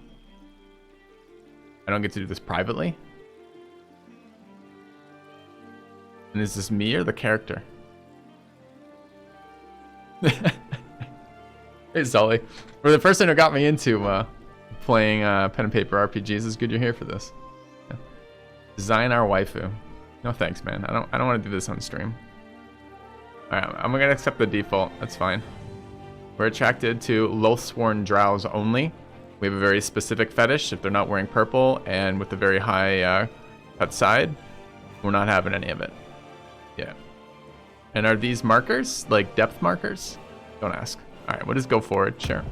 I don't get to do this privately? And is this me or the character? Hey, Sully. For the person who got me into playing pen and paper RPGs, it's good you're here for this. Yeah. Design our waifu. No thanks, man. I don't want to do this on stream. Alright, I'm gonna accept the default. That's fine. We're attracted to Loathsworn drows only. We have a very specific fetish if they're not wearing purple and with a very high cut side. We're not having any of it. Yeah. And are these markers like depth markers? Don't ask. Alright, we'll just go forward. Sure.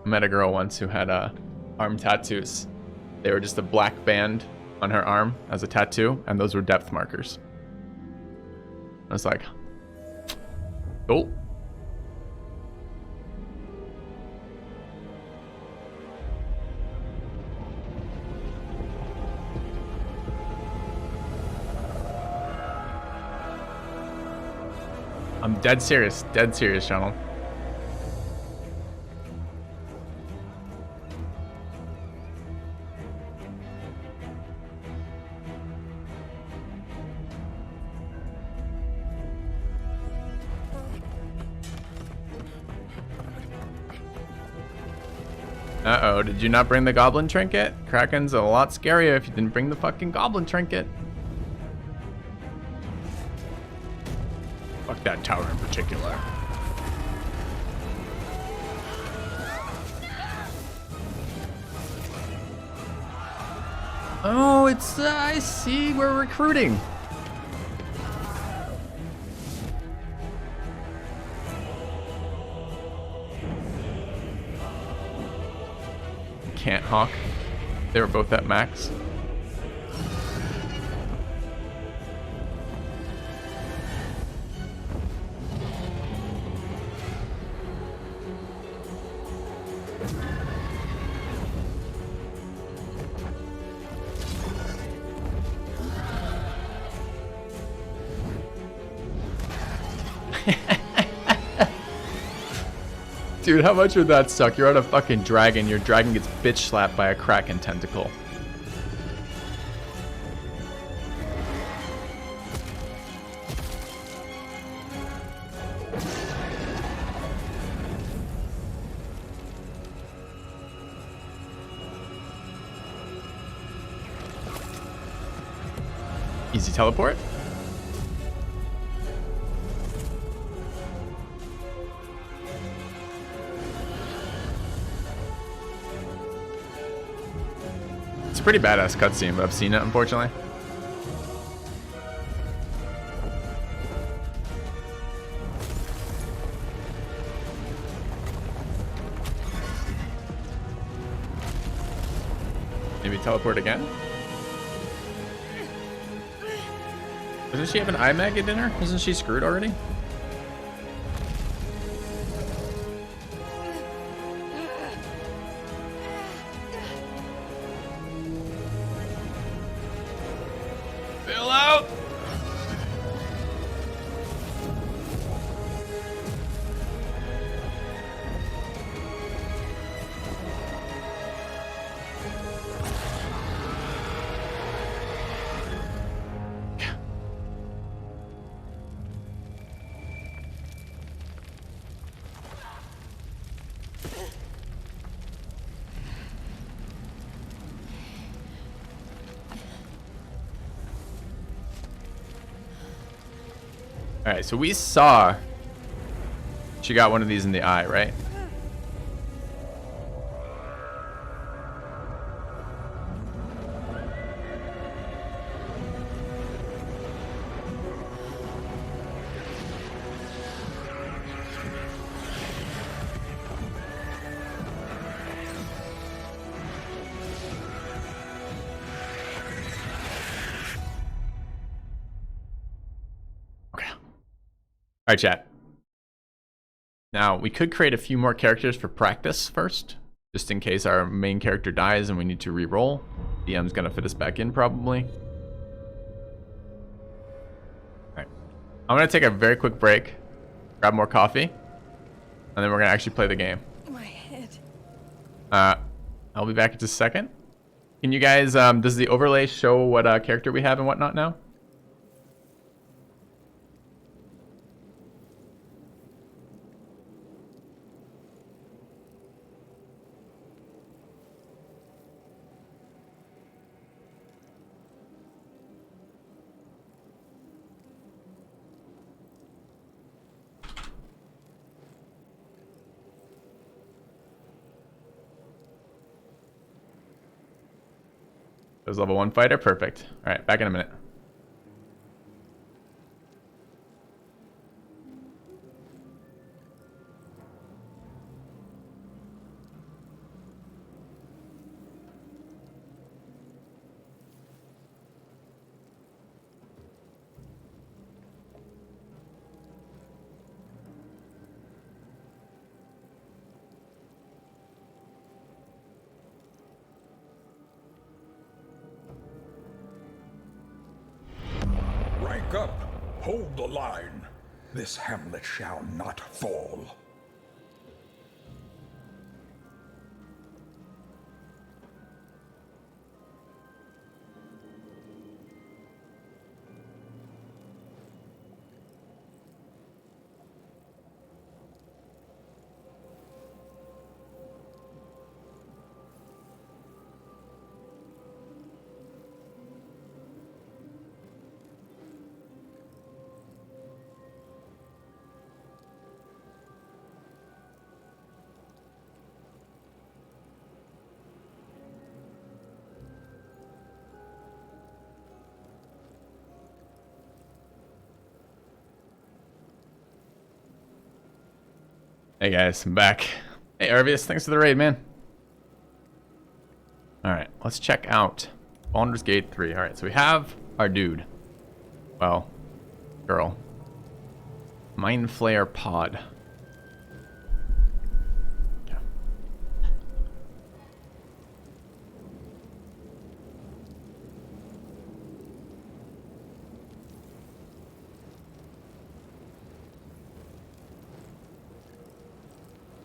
I met a girl once who had arm tattoos. They were just a black band on her arm as a tattoo, and those were depth markers. I was like, oh. I'm dead serious, Donald. Uh-oh, did you not bring the goblin trinket? Kraken's a lot scarier if you didn't bring the fucking goblin trinket. Fuck that tower in particular. Oh, it's, I see, we're recruiting. Can't hawk. They were both at max. Dude, how much would that suck? You're on a fucking dragon. Your dragon gets bitch slapped by a kraken tentacle. Easy teleport. Pretty badass cutscene, but I've seen it, unfortunately. Maybe teleport again? Doesn't she have an iMag at dinner? Isn't she screwed already? Alright, so we saw she got one of these in the eye, right? right, chat. Now, we could create a few more characters for practice first, just in case our main character dies and we need to re-roll. DM's gonna fit us back in, probably. Alright. I'm gonna take a very quick break, grab more coffee, and then we're gonna actually play the game. My head. I'll be back in just a second. Can you guys, does the overlay show what character we have and whatnot now? It was level 1 fighter, perfect. All right, back in a minute. Rank up. Hold the line. This hamlet shall not fall. Hey guys, I'm back. Hey Arvius, thanks for the raid, man. Alright, let's check out Baldur's Gate 3. Alright, so we have our dude. Well, girl. Mind Flayer Pod. Yeah.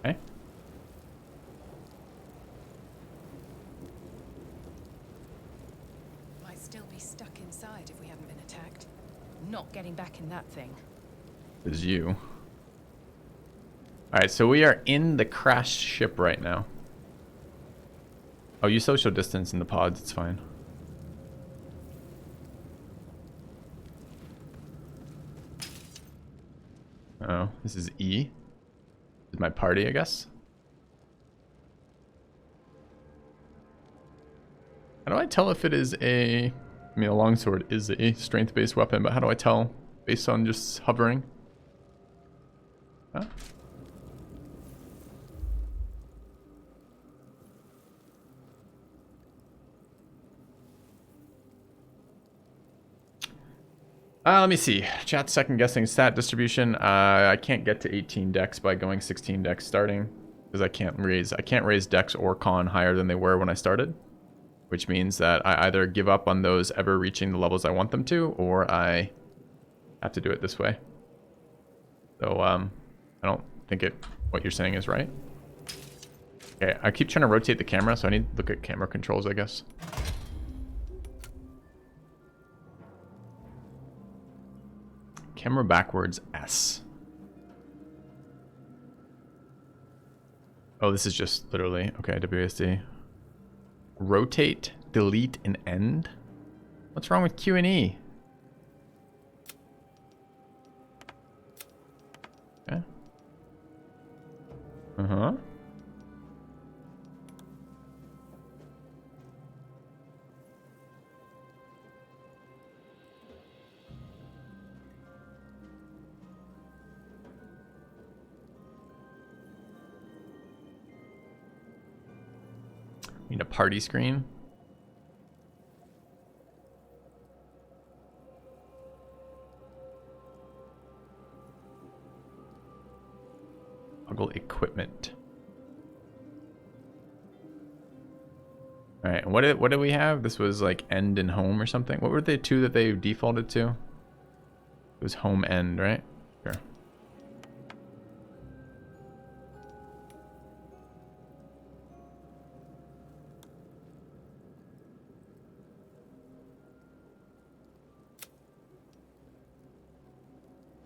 Okay. Might still be stuck inside if we haven't been attacked. Not getting back in that thing. This is you. Alright, so we are in the crashed ship right now. Oh, you social distance in the pods, it's fine. Oh, this is E. This is my party, I guess. How do I tell if it is a... I mean, a longsword is a strength-based weapon, but how do I tell based on just hovering? Huh? Let me see. Chat second guessing stat distribution. I can't get to 18 dex by going 16 dex starting because I can't raise dex or con higher than they were when I started, which means that I either give up on those ever reaching the levels I want them to, or I have to do it this way. So I don't think what you're saying is right. Okay, I keep trying to rotate the camera, so I need to look at camera controls, I guess. Camera backwards, S. Oh, this is just literally, okay, WASD. Rotate, delete, and end? What's wrong with Q and E? Okay. Uh-huh. Need a party screen. Toggle equipment. All right, what did we have? This was like end and home or something. What were the two that they defaulted to? It was home end, right? Sure.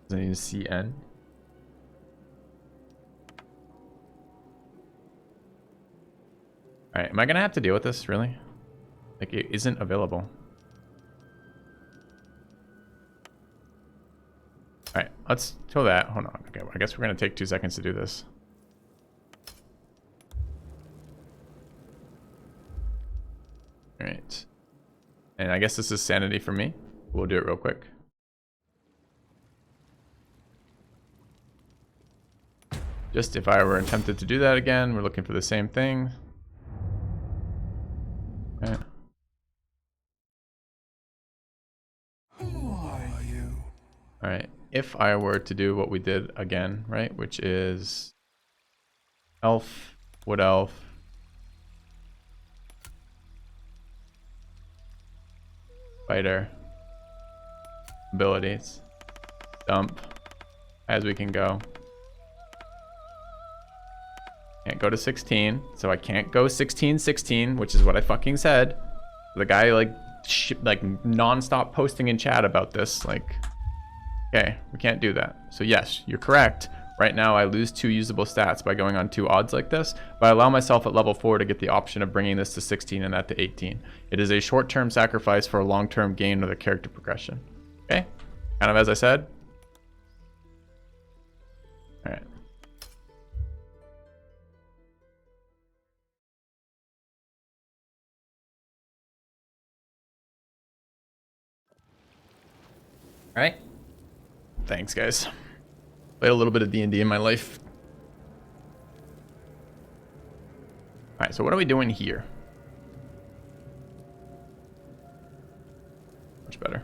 Doesn't need to see end. Alright, am I gonna have to deal with this, really? Like, it isn't available. Alright, let's kill that. Hold on. Okay, well, I guess we're gonna take 2 seconds to do this. Alright. And I guess this is sanity for me. We'll do it real quick. Just if I were tempted to do that again, we're looking for the same thing. Right. Who are you? All right. If I were to do what we did again, right, which is elf, wood elf, fighter, abilities, dump, as we can go. Can't go to 16, so I can't go 16, which is what I fucking said. The guy like non-stop posting in chat about this, like, okay, we can't do that. So yes, you're correct. Right now I lose 2 usable stats by going on 2 odds like this, but I allow myself at level 4 to get the option of bringing this to 16 and that to 18. It is a short-term sacrifice for a long-term gain of the character progression. Okay, kind of as I said. All right. All right. Thanks, guys. Played a little bit of D&D in my life. All right, so what are we doing here? Much better.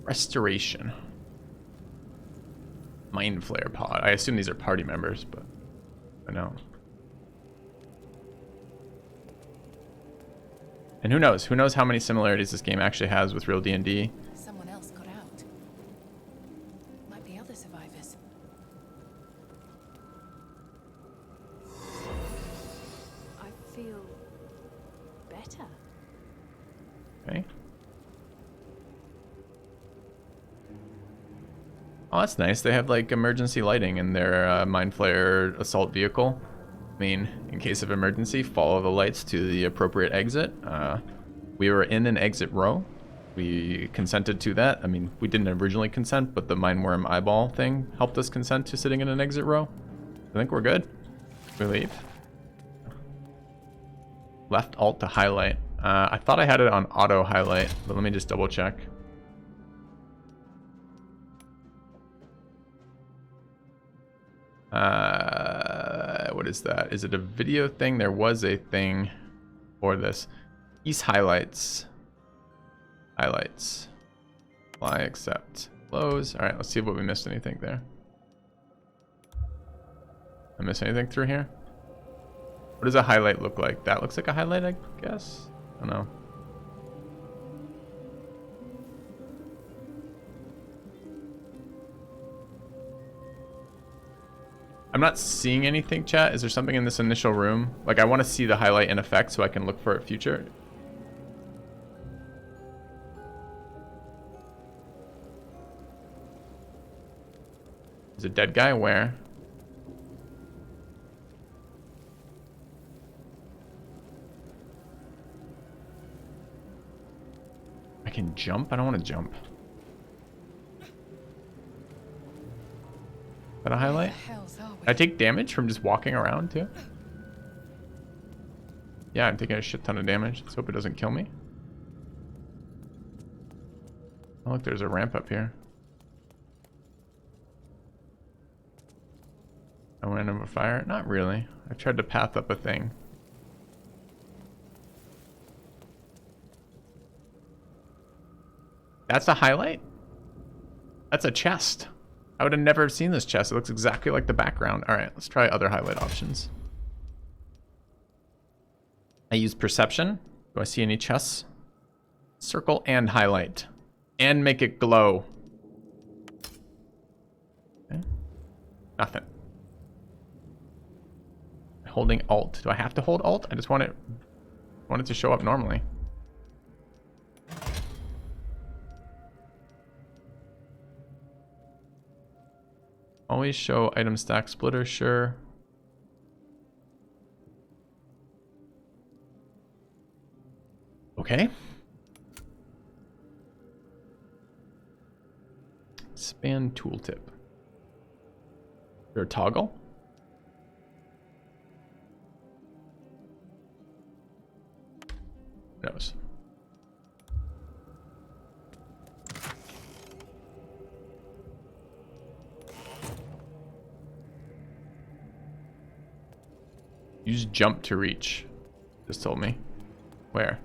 Restoration. Mind Flayer pod. I assume these are party members, but I know. And who knows? Who knows how many similarities this game actually has with real D&D? Someone else got out. Might be other survivors. I feel better. Okay. Oh, that's nice. They have like emergency lighting in their Mind Flayer assault vehicle. I mean, in case of emergency, follow the lights to the appropriate exit. We were in an exit row. We consented to that. I mean, we didn't originally consent, but the Mindworm eyeball thing helped us consent to sitting in an exit row. I think we're good. We leave. Left alt to highlight. I thought I had it on auto highlight, but let me just double check. What is that? Is it a video thing? There was a thing for this. These highlights. Highlights. Apply, accept. Close. All right, let's see if we missed anything there. I miss anything through here? What does a highlight look like? That looks like a highlight, I guess. I don't know. I'm not seeing anything, chat. Is there something in this initial room? Like, I want to see the highlight in effect so I can look for it future. There's a dead guy. Where? I can jump? I don't want to jump. Is that a highlight? I take damage from just walking around too? Yeah, I'm taking a shit ton of damage. Let's hope it doesn't kill me. Oh, look, there's a ramp up here. I went over fire? Not really. I tried to path up a thing. That's a highlight? That's a chest. I would have never seen this chest. It looks exactly like the background. All right, let's try other highlight options. I use perception. Do I see any chests? Circle and highlight. And make it glow. Okay. Nothing. Holding Alt. Do I have to hold Alt? I just want it to show up normally. Always show item stack splitter, sure. Okay. Span tooltip. Is there a toggle? Who knows? Use jump to reach. Just told me. Where?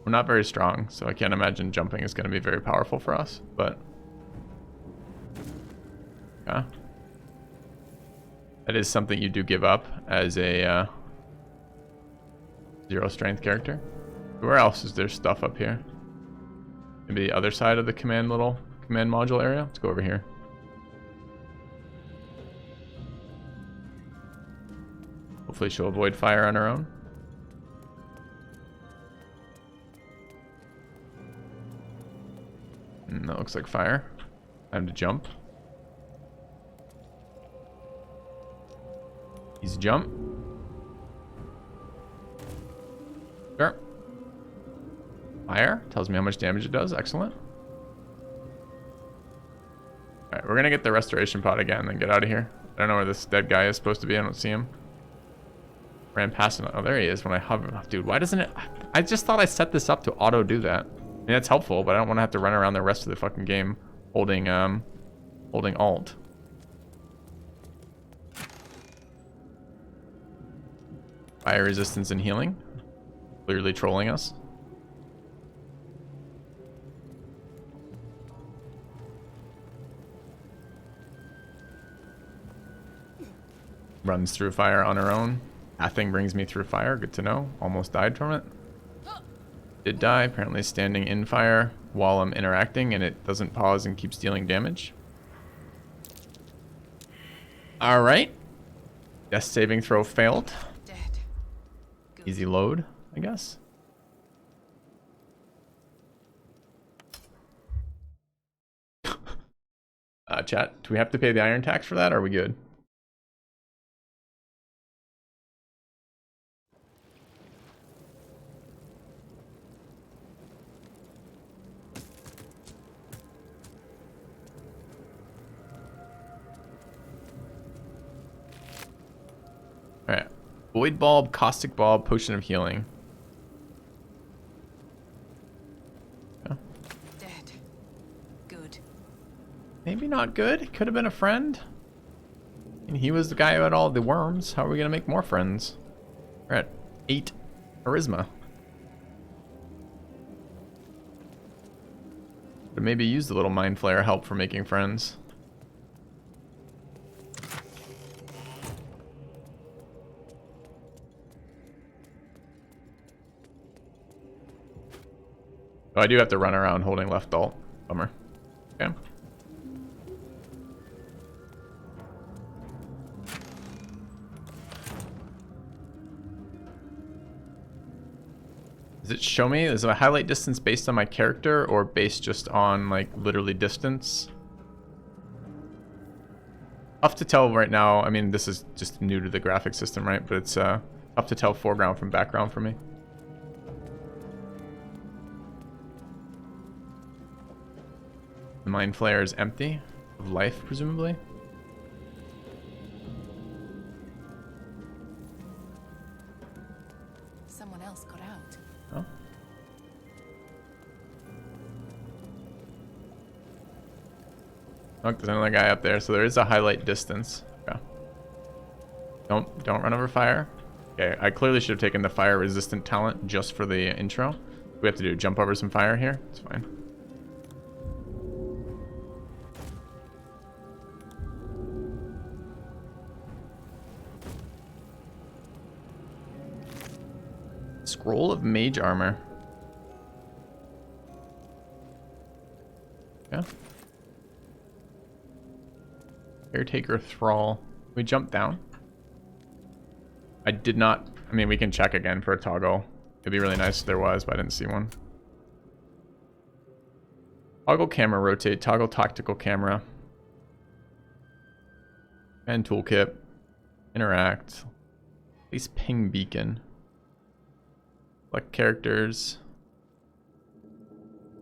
We're not very strong, so I can't imagine jumping is going to be very powerful for us, but... yeah. That is something you do give up as a 0 strength character. Where else is there stuff up here? Maybe the other side of the command module area? Let's go over here. Hopefully she'll avoid fire on her own. That looks like fire. Time to jump. Easy jump. Sure. Fire tells me how much damage it does. Excellent. Alright, we're gonna get the restoration pod again and then get out of here. I don't know where this dead guy is supposed to be. I don't see him. Ran past him. Oh, there he is when I hover. Oh, dude, why doesn't it... I just thought I set this up to auto do that. I mean, that's helpful, but I don't want to have to run around the rest of the fucking game holding Alt. Fire resistance and healing. Clearly trolling us. Runs through fire on her own. Pathing brings me through fire. Good to know. Almost died from it. Did die. Apparently standing in fire while I'm interacting, and it doesn't pause and keeps dealing damage. Alright. Death saving throw failed. Dead. Good. Easy load, I guess. Chat, do we have to pay the iron tax for that, or are we good? Alright. Void Bulb, Caustic Bulb, Potion of Healing. Yeah. Dead. Good. Maybe not good. Could have been a friend. And he was the guy who had all the worms. How are we going to make more friends? We're at 8 charisma. But maybe use the little Mind Flayer help for making friends. Oh, I do have to run around holding left alt. Bummer. Okay. Does it show me? Is it a highlight distance based on my character or based just on like literally distance? Tough to tell right now. I mean, this is just new to the graphic system, right? But it's tough to tell foreground from background for me. The Mind Flayer is empty of life, presumably. Someone else got out. Oh. Look, there's another guy up there, so there is a highlight distance. Okay. Don't run over fire. Okay, I clearly should have taken the fire resistant talent just for the intro. We have to do jump over some fire here. It's fine. Scroll of mage armor. Yeah. Caretaker thrall. We jump down. I did not. I mean, we can check again for a toggle. It'd be really nice if there was, but I didn't see one. Toggle camera rotate. Toggle tactical camera. And toolkit. Interact. At least ping beacon. Select characters.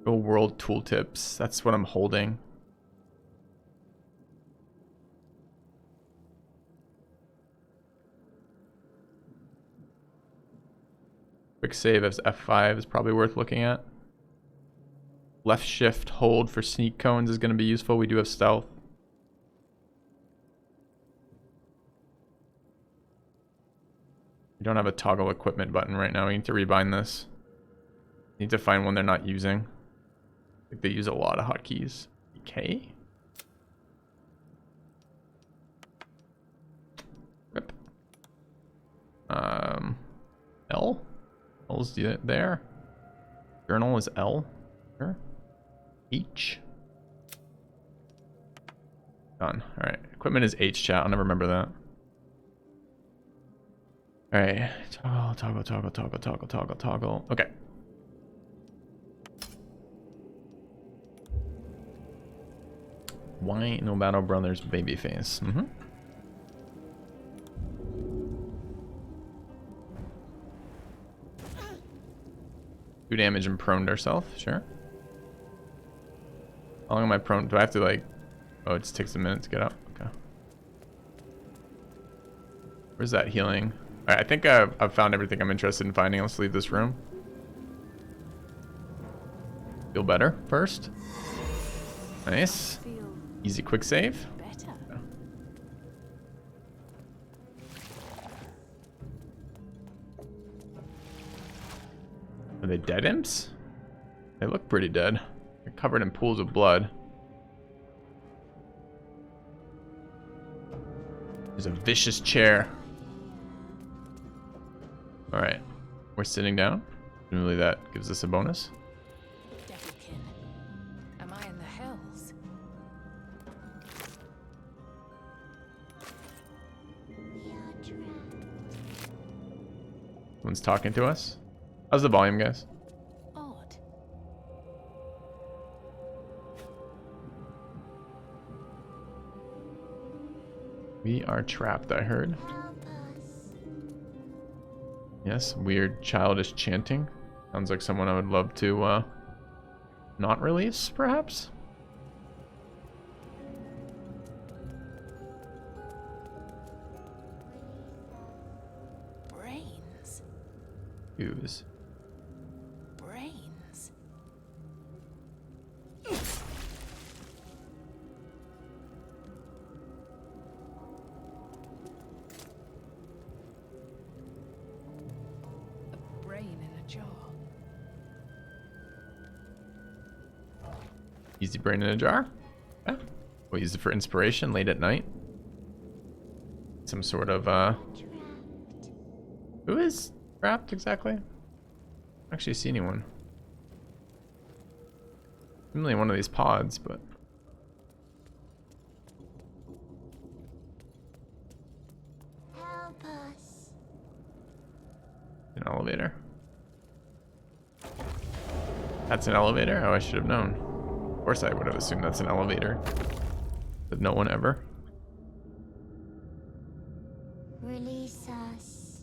Go world tooltips. That's what I'm holding. Quick save as F5 is probably worth looking at. Left shift hold for sneak cones is going to be useful. We do have stealth. We don't have a toggle equipment button right now. We need to rebind this. Need to find one they're not using. I think they use a lot of hotkeys. Okay. Rip. L? L's there. Journal is L. Sure. H. Done. Alright. Equipment is H, chat. I'll never remember that. Alright. Toggle. Okay. Why no Battle Brothers babyface? Mm-hmm. 2 damage and proned ourselves, sure. How long am I prone? Do I have to like... Oh, it just takes a minute to get up. Okay. Where's that healing? Alright, I think I've found everything I'm interested in finding. Let's leave this room. Feel better first. Nice. Easy quick save. Okay. Are they dead imps? They look pretty dead. They're covered in pools of blood. There's a vicious chair. Alright. We're sitting down. Presumably that gives us a bonus. Devilkin. Am I in the hells? Someone's talking to us. How's the volume, guys? Odd. We are trapped, I heard. Yes, weird childish chanting. Sounds like someone I would love to not release, perhaps? Brains. Use. Brains. A brain in a jar. Easy brain in a jar. Yeah. We'll use it for inspiration late at night. Some sort of who is trapped exactly? I don't actually see anyone. Really one of these pods, but Help us. an elevator. That's an elevator? Oh, I should have known. Of course I would have assumed that's an elevator. But no one ever. Release us.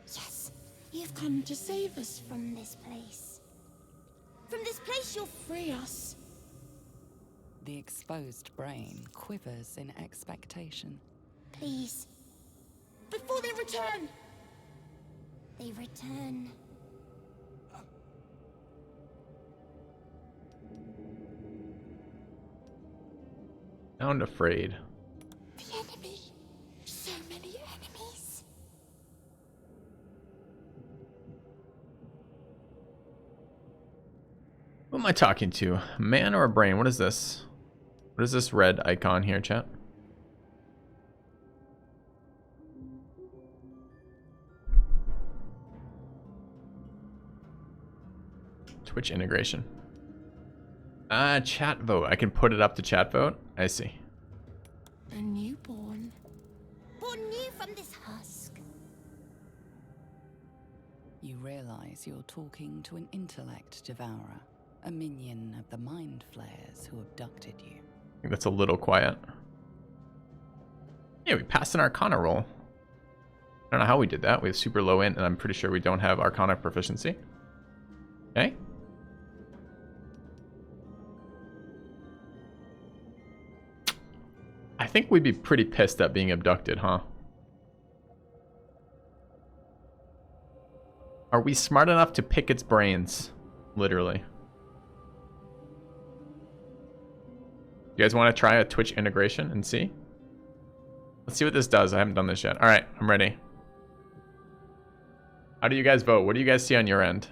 Yes, you've come to save us from this place. From this place you'll free us. The exposed brain quivers in expectation. Please, before they return. They return. Sound afraid. The enemy. So many enemies. Who am I talking to? A man or a brain? What is this? What is this red icon here, chat? Twitch integration. Chat vote. I can put it up to chat vote. I see. A newborn. Born new from this husk. You realize you're talking to an intellect devourer, a minion of the mind flayers who abducted you. I think that's a little quiet. Yeah, we passed an Arcana roll. I don't know how we did that. We have super low int, and I'm pretty sure we don't have Arcana proficiency. Okay. I think we'd be pretty pissed at being abducted, huh? Are we smart enough to pick its brains? Literally. You guys want to try a Twitch integration and see? Let's see what this does. I haven't done this yet. All right, I'm ready. How do you guys vote? What do you guys see on your end?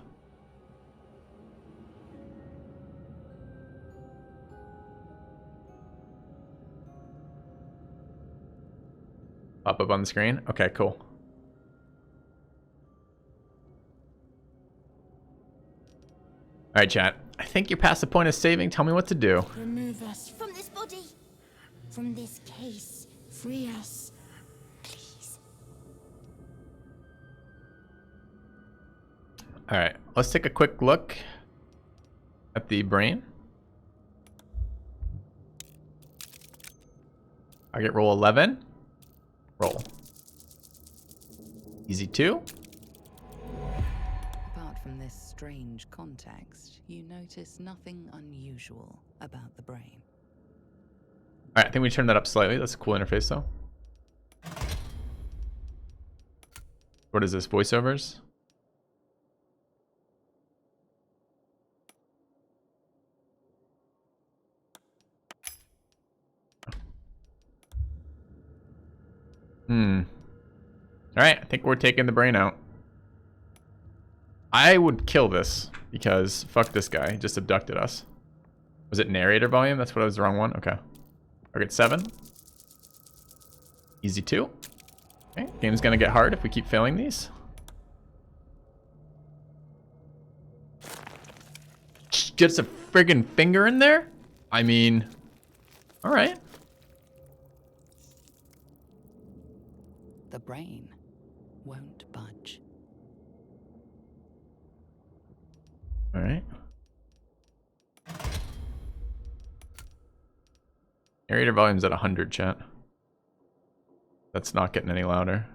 Pop up on the screen? Okay, cool. Alright, chat. I think you're past the point of saving. Tell me what to do. Remove us from this body. From this case. Free us. Please. Alright, let's take a quick look at the brain. Target roll 11. Roll. Easy 2. Apart from this strange context, you notice nothing unusual about the brain. Alright, I think we turned that up slightly. That's a cool interface though. What is this? Voiceovers? Alright, I think we're taking the brain out. I would kill this because fuck this guy. He just abducted us. Was it narrator volume? That's what I was the wrong one. Okay. Target 7. Easy 2. Okay. Game's gonna get hard if we keep failing these. Gets a friggin' finger in there? I mean, alright. The brain won't budge. Alright. Narrator volume's at 100, chat. That's not getting any louder.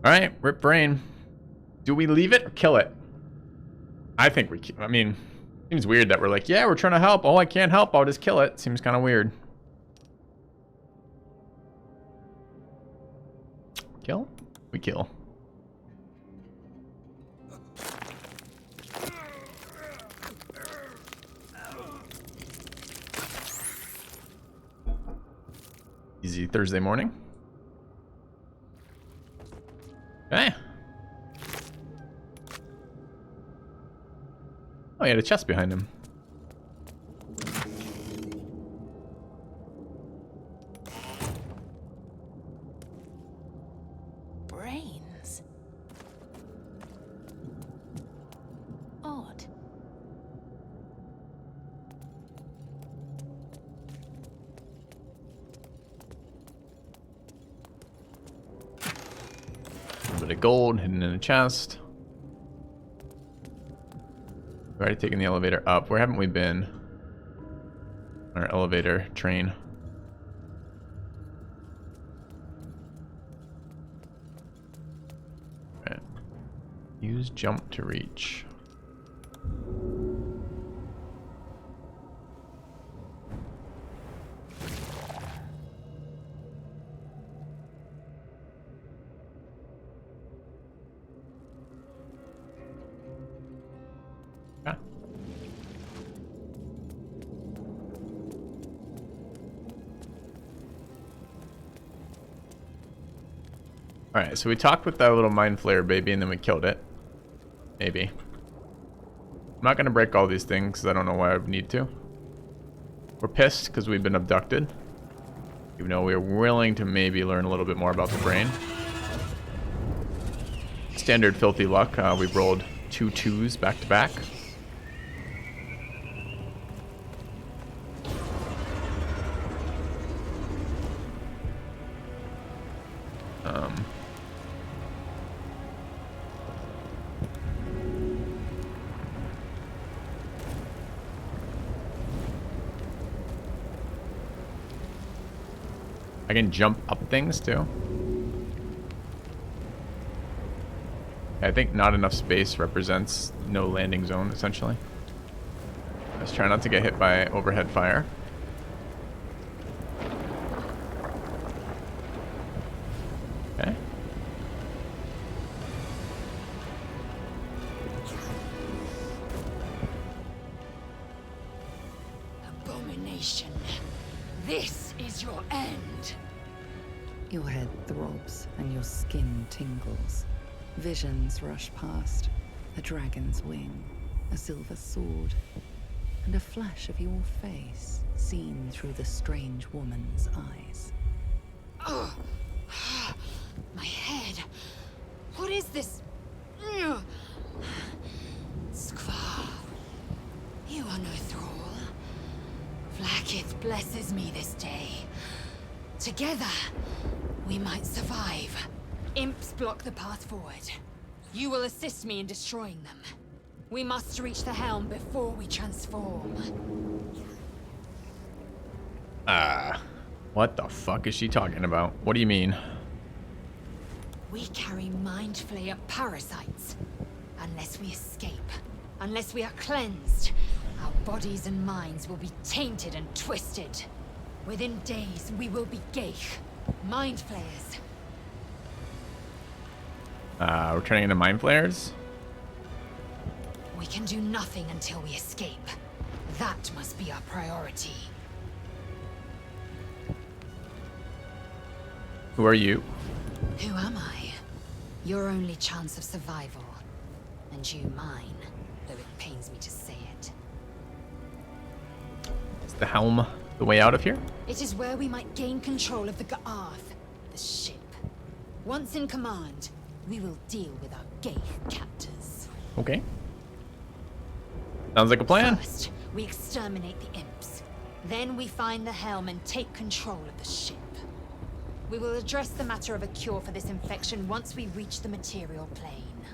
Alright, rip brain. Do we leave it or kill it? I think we I mean, seems weird that we're like, yeah, we're trying to help. Oh, I can't help. I'll just kill it. Seems kind of weird. Kill? We kill. Easy Thursday morning. Okay. Oh, he had a chest behind him. Brains. Odd. A little bit of gold hidden in a chest. We've already taken the elevator up. Where haven't we been? Our elevator train. Use jump to reach. Yeah. Alright, so we talked with that little mind flayer baby and then we killed it. Maybe. I'm not going to break all these things because I don't know why I would need to. We're pissed because we've been abducted. Even though we're willing to maybe learn a little bit more about the brain. Standard filthy luck. We've rolled 2 2s back to back. I can jump up things too. I think not enough space represents no landing zone, essentially. Let's try not to get hit by overhead fire. Okay. Abomination. This is your end. Your head throbs and your skin tingles. Visions rush past. A dragon's wing, a silver sword, and a flash of your face seen through the strange woman's eyes. Oh, my head. What is this? Skvar, you are no thrall. Vlaakith blesses me this day. Together, we might survive. Imps block the path forward. You will assist me in destroying them. We must reach the helm before we transform. What the fuck is she talking about? What do you mean? We carry mind flayer parasites. Unless we escape, unless we are cleansed, our bodies and minds will be tainted and twisted. Within days, we will be Geich, mind flayers. We're turning into mind flayers? We can do nothing until we escape. That must be our priority. Who are you? Who am I? Your only chance of survival. And you mine, though it pains me to say it. Is the helm the way out of here? It is where we might gain control of the Ga'arth, the ship. Once in command, we will deal with our Geich captors. Okay. Sounds like a plan. First, we exterminate the imps. Then we find the helm and take control of the ship. We will address the matter of a cure for this infection once we reach the material plane.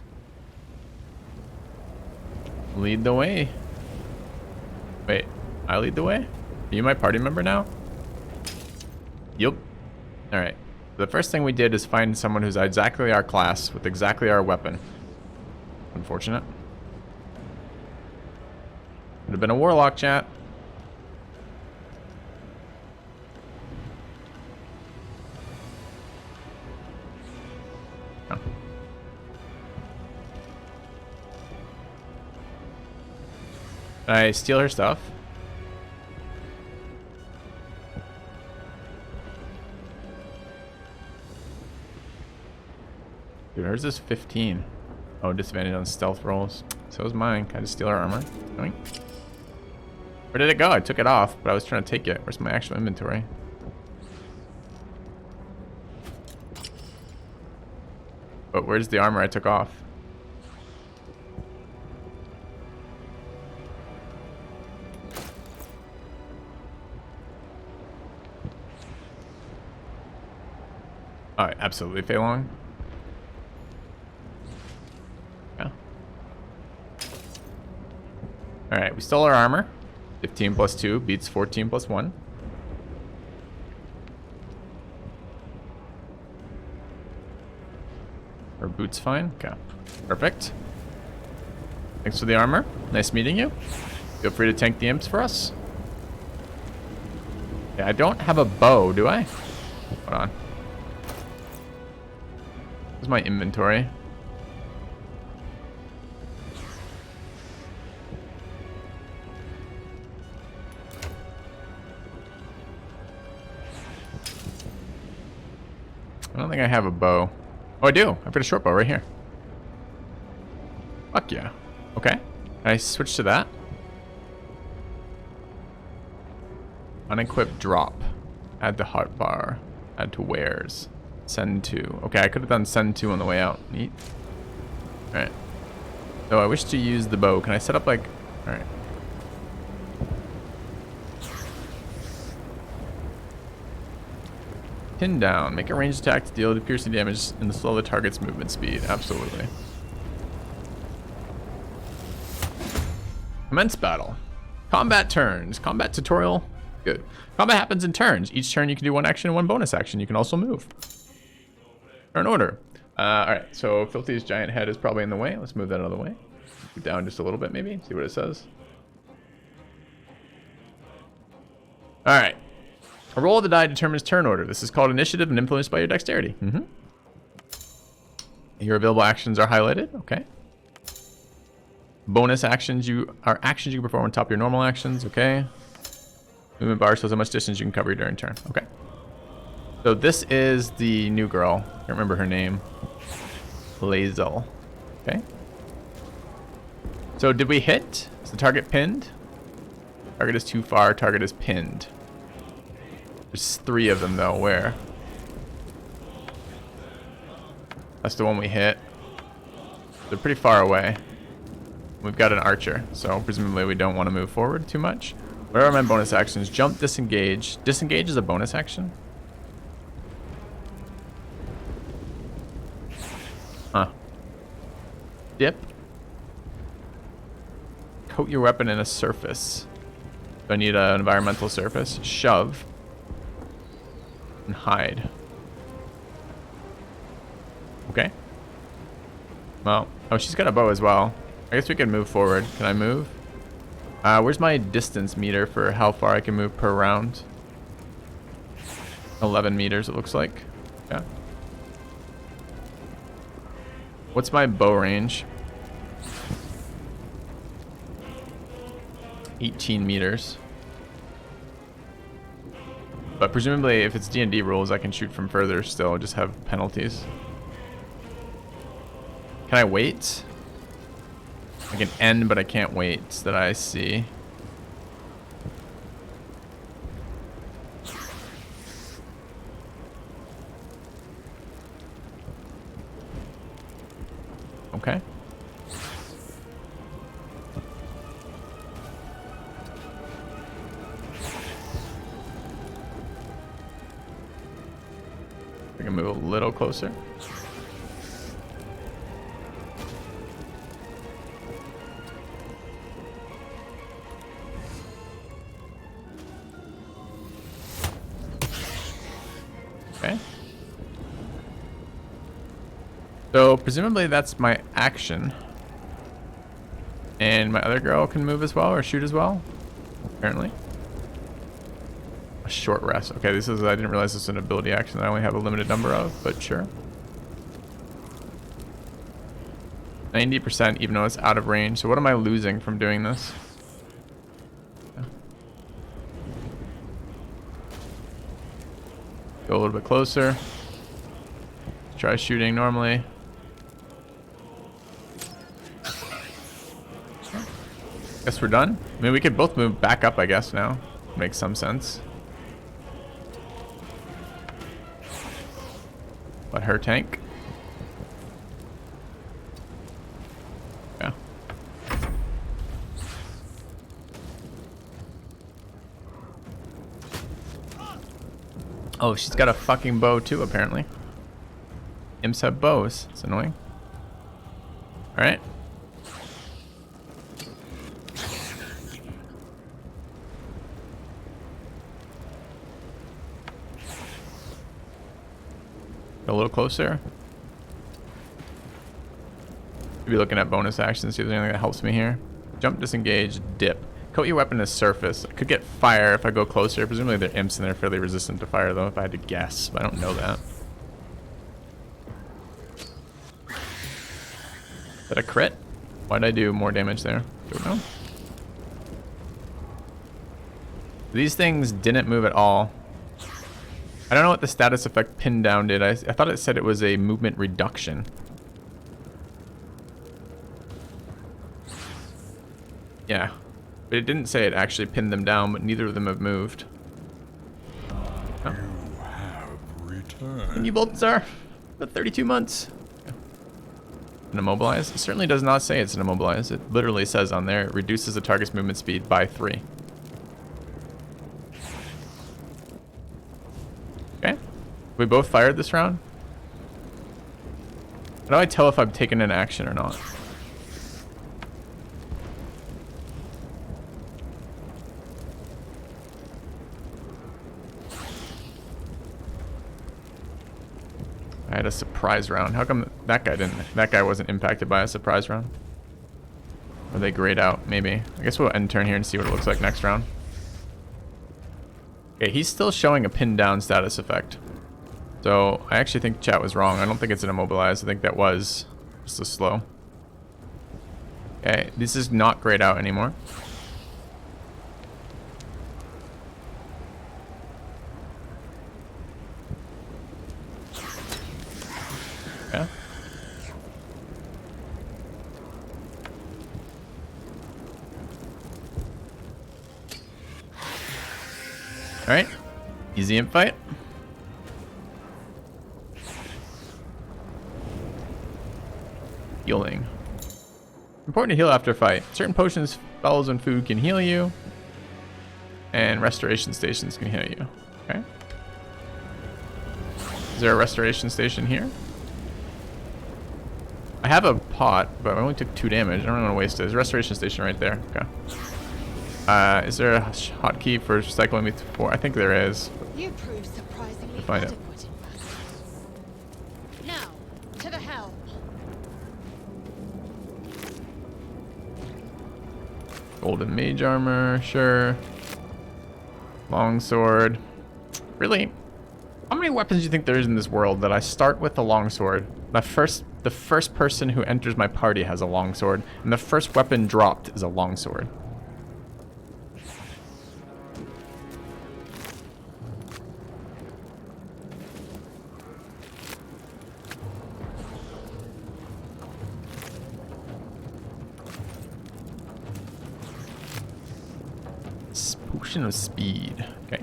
Lead the way. Wait, I lead the way? Are you my party member now? Yup. Alright. The first thing we did is find someone who's exactly our class with exactly our weapon. Unfortunate. Would have been a warlock, chat. Oh. Did I steal her stuff? Dude, hers is 15. Oh, disadvantage on stealth rolls. So is mine. Can I just steal her armor? Doink. Where did it go? I took it off, but I was trying to take it. Where's my actual inventory? But where's the armor I took off? Oh, absolutely, Fei Long. Yeah. Alright, we stole our armor. 15 plus 2 beats 14 plus 1. Our boots fine? Okay. Perfect. Thanks for the armor. Nice meeting you. Feel free to tank the imps for us. Yeah, I don't have a bow, do I? Hold on. Where's my inventory? I don't think I have a bow. Oh, I do. I've got a short bow right here. Fuck yeah. Okay. Can I switch to that? Unequip drop. Add to hotbar. Add to wares. Send to. Okay, I could have done send to on the way out. Neat. Alright. So I wish to use the bow. Can I set up like... Alright. Pin down. Make a ranged attack to deal piercing damage and slow the target's movement speed. Absolutely. Commence battle. Combat turns. Combat tutorial. Good. Combat happens in turns. Each turn you can do one action and one bonus action. You can also move. Turn order. Alright, so Filthy's giant head is probably in the way. Let's move that out of the way. Move down just a little bit maybe. See what it says. Alright. A roll of the die determines turn order. This is called initiative and influenced by your dexterity. Your available actions are highlighted. Okay. Bonus actions are actions you can perform on top of your normal actions. Okay. Movement bar shows how much distance you can cover during turn. Okay. So this is the new girl. I can't remember her name. Lazel. Okay. So did we hit? Is the target pinned? Target is too far. Target is pinned. There's 3 of them though. Where? That's the one we hit. They're pretty far away. We've got an archer, so presumably we don't want to move forward too much. What are my bonus actions? Jump, disengage. Disengage is a bonus action? Huh. Dip. Coat your weapon in a surface. Do I need an environmental surface? Shove. And hide. Okay. Well, oh, she's got a bow as well. I guess we can move forward. Can I move? Where's my distance meter for how far I can move per round? 11 meters, it looks like. Yeah. What's my bow range? 18 meters. But presumably, if it's D&D rules, I can shoot from further still, just have penalties. Can I wait? I can end, but I can't wait that I see. Okay. I can move a little closer. Okay. So presumably that's my action. And my other girl can move as well or shoot as well. Apparently. A short rest. Okay, this is, I didn't realize this is an ability action that I only have a limited number of, but sure. 90% even though it's out of range. So what am I losing from doing this? Go a little bit closer. Try shooting normally. Guess we're done. I mean, we could both move back up, I guess, now. Makes some sense. Let her tank. Yeah. Oh, she's got a fucking bow too, apparently. Imps have bows. It's annoying. Alright. A little closer. Be looking at bonus actions, see if there's anything that helps me here. Jump, disengage, dip. Coat your weapon as surface. I could get fire if I go closer. Presumably they're imps and they're fairly resistant to fire though, if I had to guess, but I don't know that. Is that a crit? Why'd I do more damage there? Don't know. These things didn't move at all. I don't know what the status effect pin down did. I thought it said it was a movement reduction. Yeah, but it didn't say it actually pinned them down, but neither of them have moved. Oh. You have returned. And you Baldur, about 32 months. An immobilize? It certainly does not say it's an immobilize. It literally says on there, it reduces the target's movement speed by 3. Okay. We both fired this round? How do I tell if I've taken an action or not? I had a surprise round. How come that guy didn't? That guy wasn't impacted by a surprise round? Or they grayed out, maybe. I guess we'll end turn here and see what it looks like next round. Okay, he's still showing a pinned down status effect. So I actually think chat was wrong. I don't think it's an immobilize. I think that was just a slow. Okay, this is not grayed out anymore. Yeah. All right, easy imp fight. Healing. Important to heal after a fight. Certain potions, spells, and food can heal you, and restoration stations can heal you. Okay. Is there a restoration station here? I have a pot, but I only took 2 damage. I don't want to waste it. There's a restoration station right there. Okay. Is there a hotkey for cycling me through 4? I think there is. You prove surprisingly Find it. adequate in battle. Now, to the helm. Golden mage armor, sure. Longsword. Really? How many weapons do you think there is in this world that I start with a longsword? The first person who enters my party has a longsword, and the first weapon dropped is a longsword. Potion of speed. Okay.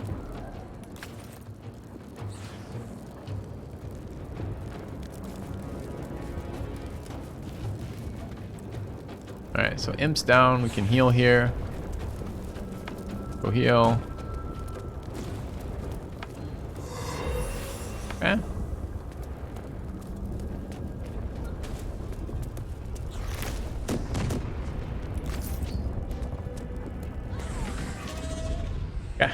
Alright, so imp's down. We can heal here. Go heal. Okay. Okay.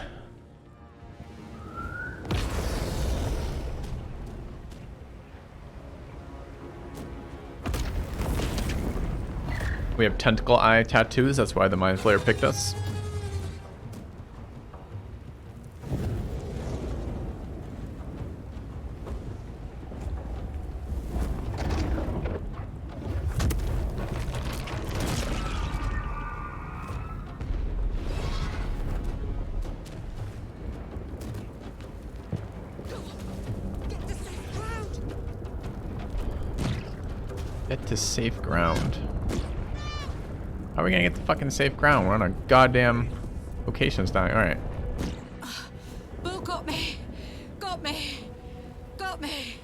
We have tentacle eye tattoos, that's why the mind flayer picked us. Get to safe ground. How are we gonna get the fucking safe ground? We're on a goddamn location's dying. Alright. Boo got me. Got me. Got me.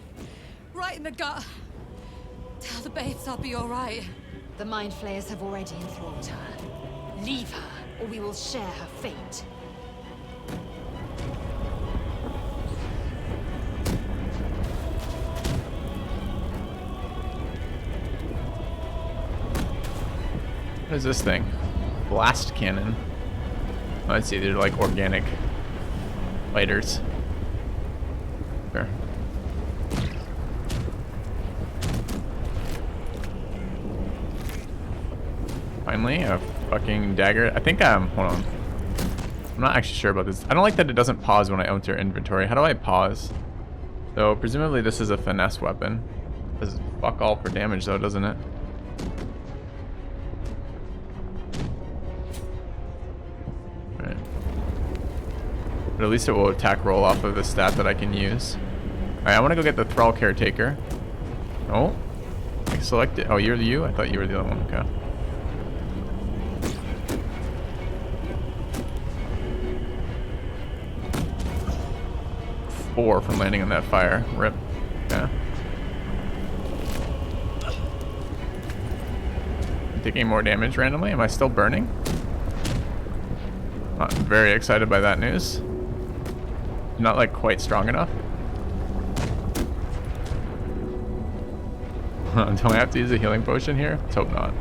Right in the gut. Tell the babes I'll be alright. The mind flayers have already enthralled her. Leave her, or we will share her fate. What is this thing? Blast cannon. Oh, let's see, they're like organic fighters. Sure. Finally, a fucking dagger. I think hold on. I'm not actually sure about this. I don't like that it doesn't pause when I enter inventory. How do I pause? So presumably this is a finesse weapon. Does fuck all for damage though, doesn't it? Right. But at least it will attack roll off of the stat that I can use. Alright, I want to go get the Thrall Caretaker. Oh. I selected. Oh, you're you? I thought you were the other one. Okay. 4 from landing on that fire. Rip. Yeah. Taking more damage randomly. Am I still burning? Not very excited by that news. Not like quite strong enough. Do I have to use a healing potion here? Let's hope not.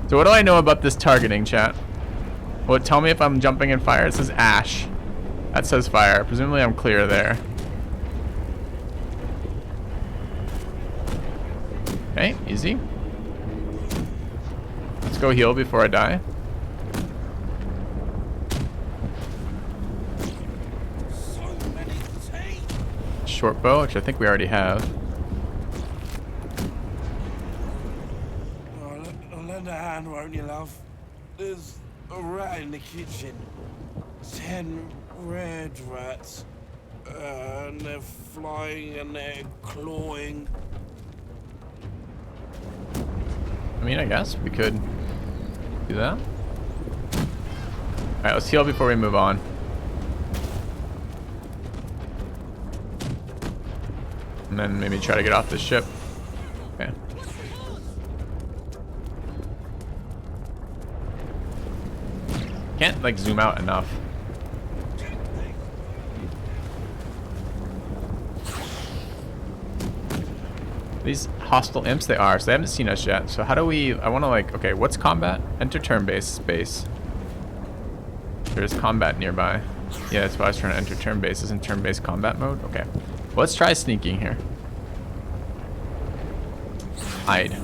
So what do I know about this targeting, chat? Will it tell me if I'm jumping in fire? It says ash. That says fire. Presumably I'm clear there. Okay, easy. Let's go heal before I die. Short bow, which I think we already have. I'll lend a hand, won't you, love? There's a rat in the kitchen. 10 red rats. And they're flying and they're clawing. I mean, I guess we could do that. Alright, let's heal before we move on. And then maybe try to get off this ship. Okay. Can't, like, zoom out enough. These hostile imps, they are, so they haven't seen us yet. So how do we, I want to like, okay, what's combat? Enter turn-based space. There's combat nearby. Yeah, that's why I was trying to enter turn-based. Isn't turn-based combat mode? Okay. Well, let's try sneaking here. Hide.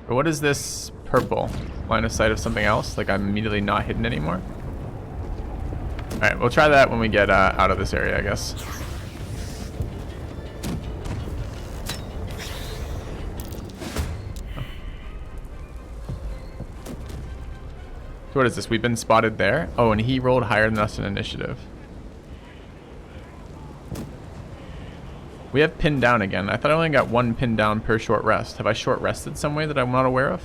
But what is this purple? Line of sight of something else? Like I'm immediately not hidden anymore? Alright, we'll try that when we get out of this area, I guess. So what is this? We've been spotted there? Oh, and he rolled higher than us in initiative. We have pinned down again. I thought I only got 1 pin down per short rest. Have I short rested some way that I'm not aware of?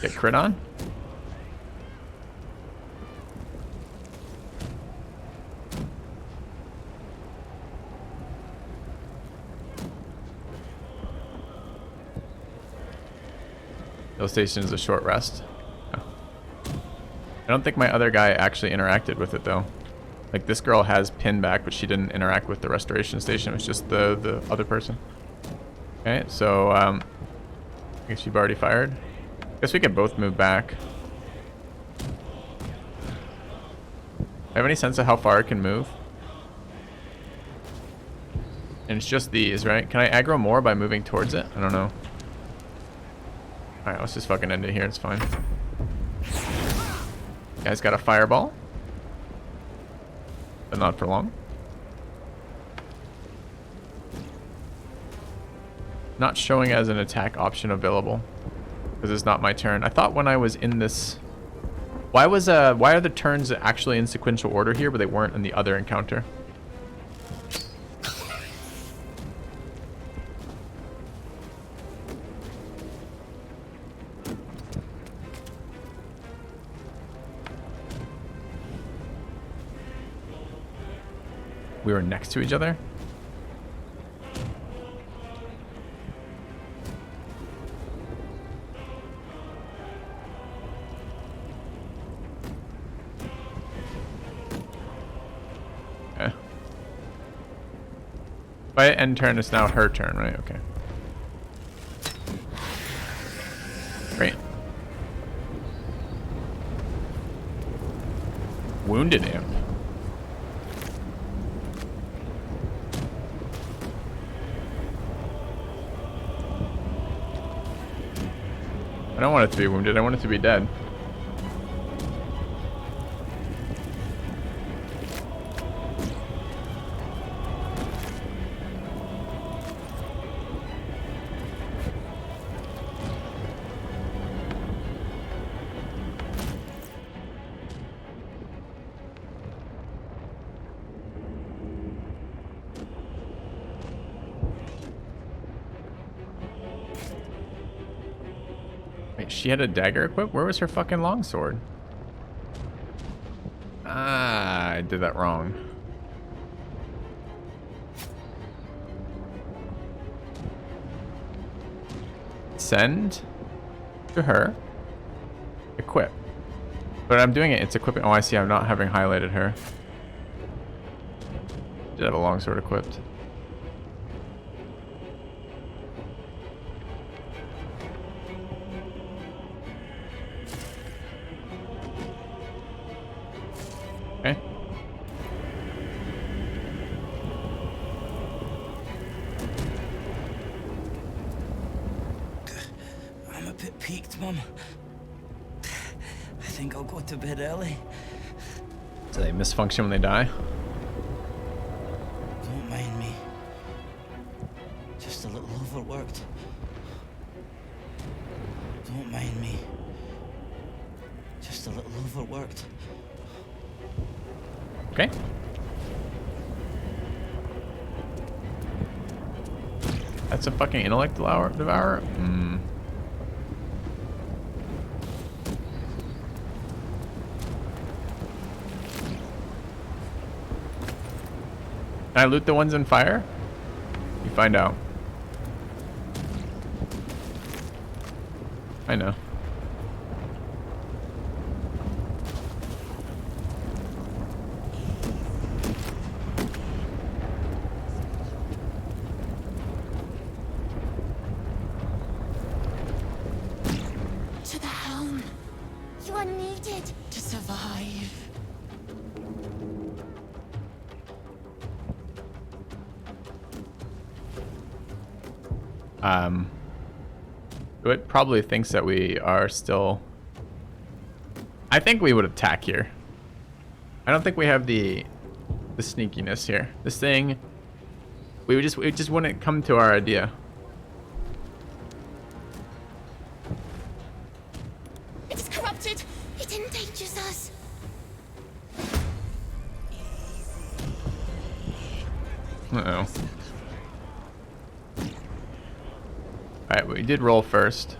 Get crit on? Hill station is a short rest. Oh. I don't think my other guy actually interacted with it though. Like this girl has pin back, but she didn't interact with the restoration station. It was just the other person. Okay, so I guess you've already fired. Guess we could both move back. Have any sense of how far it can move? And it's just these, right? Can I aggro more by moving towards it? I don't know. Alright, let's just fucking end it here. It's fine. Guy's got a fireball. But not for long. Not showing as an attack option available. Because it's not my turn. I thought when I was in this... Why are the turns actually in sequential order here, but they weren't in the other encounter? We were next to each other? Okay. By end turn, it's now her turn, right? Okay. Wounded imp. I don't want it to be wounded, I want it to be dead. She had a dagger equipped? Where was her fucking longsword? Ah, I did that wrong. Send to her. Equip. But I'm doing it, it's equipping. Oh, I see, I'm not having highlighted her. Did have a longsword equipped. Okay. I'm a bit peaked, Mum. I think I'll go to bed early. Do they misfunction when they die? Don't mind me. Just a little overworked. Don't mind me. Just a little overworked. Okay. That's a fucking intellect devourer? Hmm. Can I loot the ones in fire? You find out. I know. To the helm. You are needed to survive. It probably thinks that we are still... I think we would attack here. I don't think we have the sneakiness here. This thing, it just wouldn't come to our idea. It is corrupted. It endangers us. Uh-oh. Alright, we did roll first.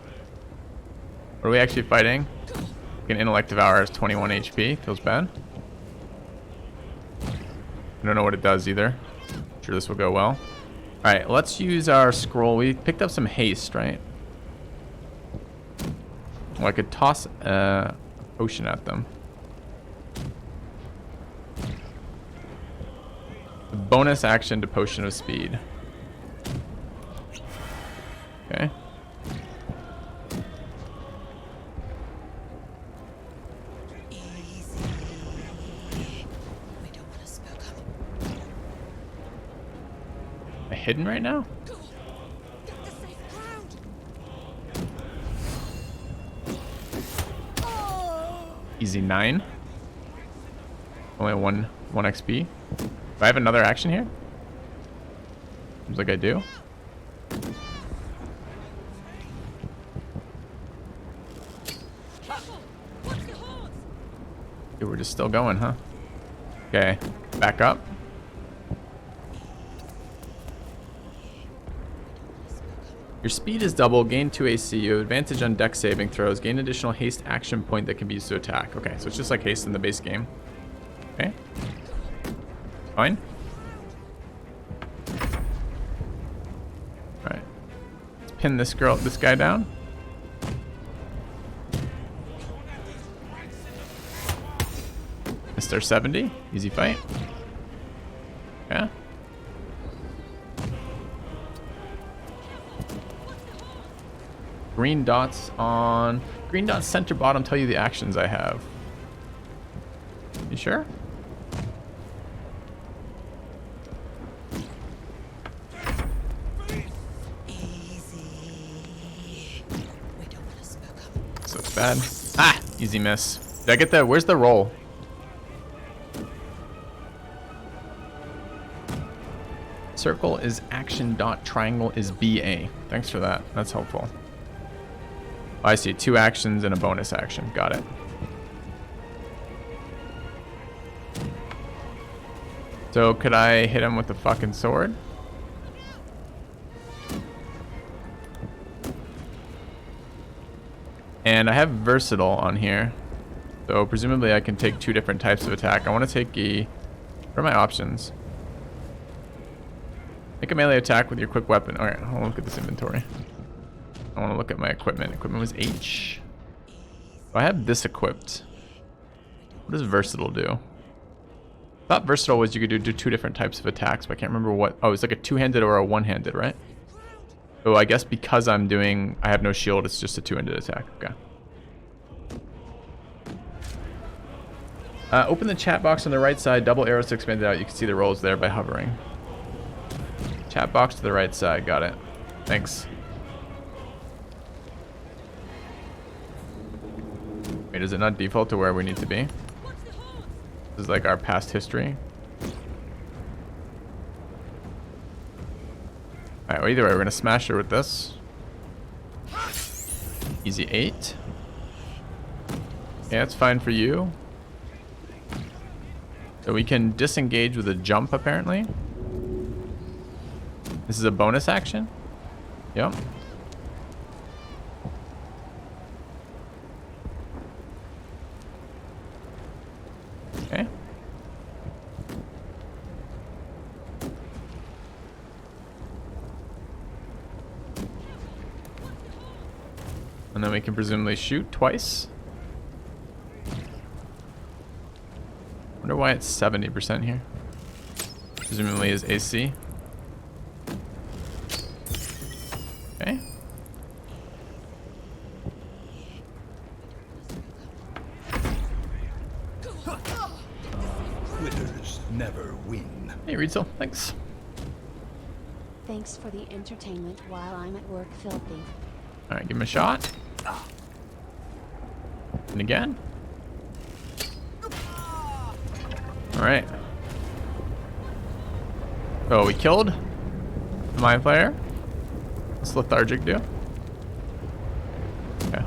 What are we actually fighting? An intellect devour has 21 HP. Feels bad. I don't know what it does either. I'm sure this will go well. Alright, let's use our scroll. We picked up some haste, right? Well, I could toss a potion at them. A bonus action to potion of speed. Okay. Am I hidden right now? Easy 9. Only one XP. Do I have another action here? Seems like I do. Okay, we're just still going, huh? Okay, back up. Your speed is double, gain 2 AC, you have advantage on dex saving throws, gain additional haste action point that can be used to attack. Okay, so it's just like haste in the base game. Okay. Fine. Alright. Let's pin this guy down. Mr. 70, easy fight. Yeah. Green dots center bottom tell you the actions I have. sure? Easy. We don't want to smoke up. This looks bad. Ah! Easy miss. Did I get the... Where's the roll? Circle is action dot triangle is BA. Thanks for that. That's helpful. Oh, I see. 2 actions and a bonus action. Got it. So could I hit him with the fucking sword? And I have versatile on here. So presumably I can take 2 different types of attack. I want to take a... What are my options? Make a melee attack with your quick weapon. Alright, I want to look at this inventory. I want to look at my equipment. Equipment was H. So I have this equipped. What does versatile do? I thought versatile was you could do 2 different types of attacks, but I can't remember what... Oh, it's like a 2-handed or a 1-handed, right? So I guess because I have no shield, it's just a 2-handed attack. Okay. Open the chat box on the right side, double arrows to expand it out. You can see the rolls there by hovering. Chat box to the right side, got it. Thanks. Wait, does it not default to where we need to be? This is like our past history. Alright, well either way, we're gonna smash her with this. Easy 8. Yeah, it's fine for you. So we can disengage with a jump, apparently. This is a bonus action? Yep. Okay. And then we can presumably shoot twice. Wonder why it's 70% here. Presumably is AC. Okay. Quitters never win. Hey, Ritzel, thanks. Thanks for the entertainment while I'm at work, filthy. Alright, give him a shot. And again. Alright. Oh, we killed the Mind Flayer. What's lethargic do? Okay.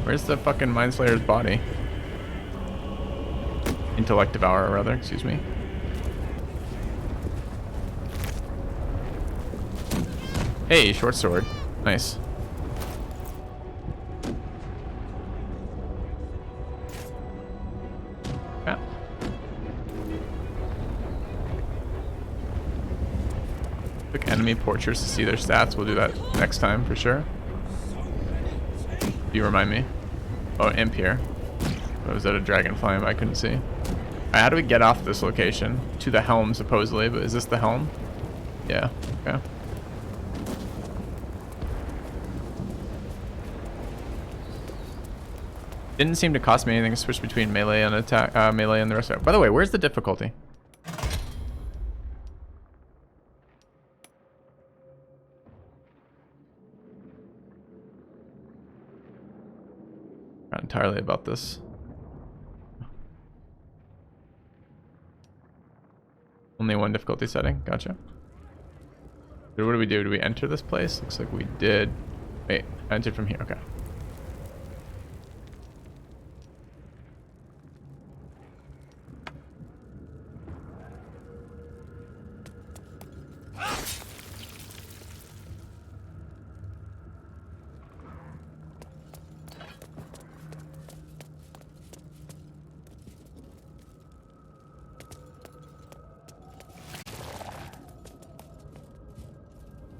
Where's the fucking Mind Flayer's body? Intellect Devourer, rather, excuse me. Hey, short sword. Nice. Yeah. Click enemy portraits to see their stats. We'll do that next time for sure. You remind me. Oh, imp here. Or was that a dragonfly? I couldn't see. Alright, how do we get off this location? To the helm, supposedly, but is this the helm? Yeah, okay. Didn't seem to cost me anything to switch between melee and attack, melee and the rest of it. By the way, where's the difficulty? Not entirely about this. Only 1 difficulty setting. Gotcha. So what do we do? Do we enter this place? Looks like we did. Wait, I entered from here. Okay.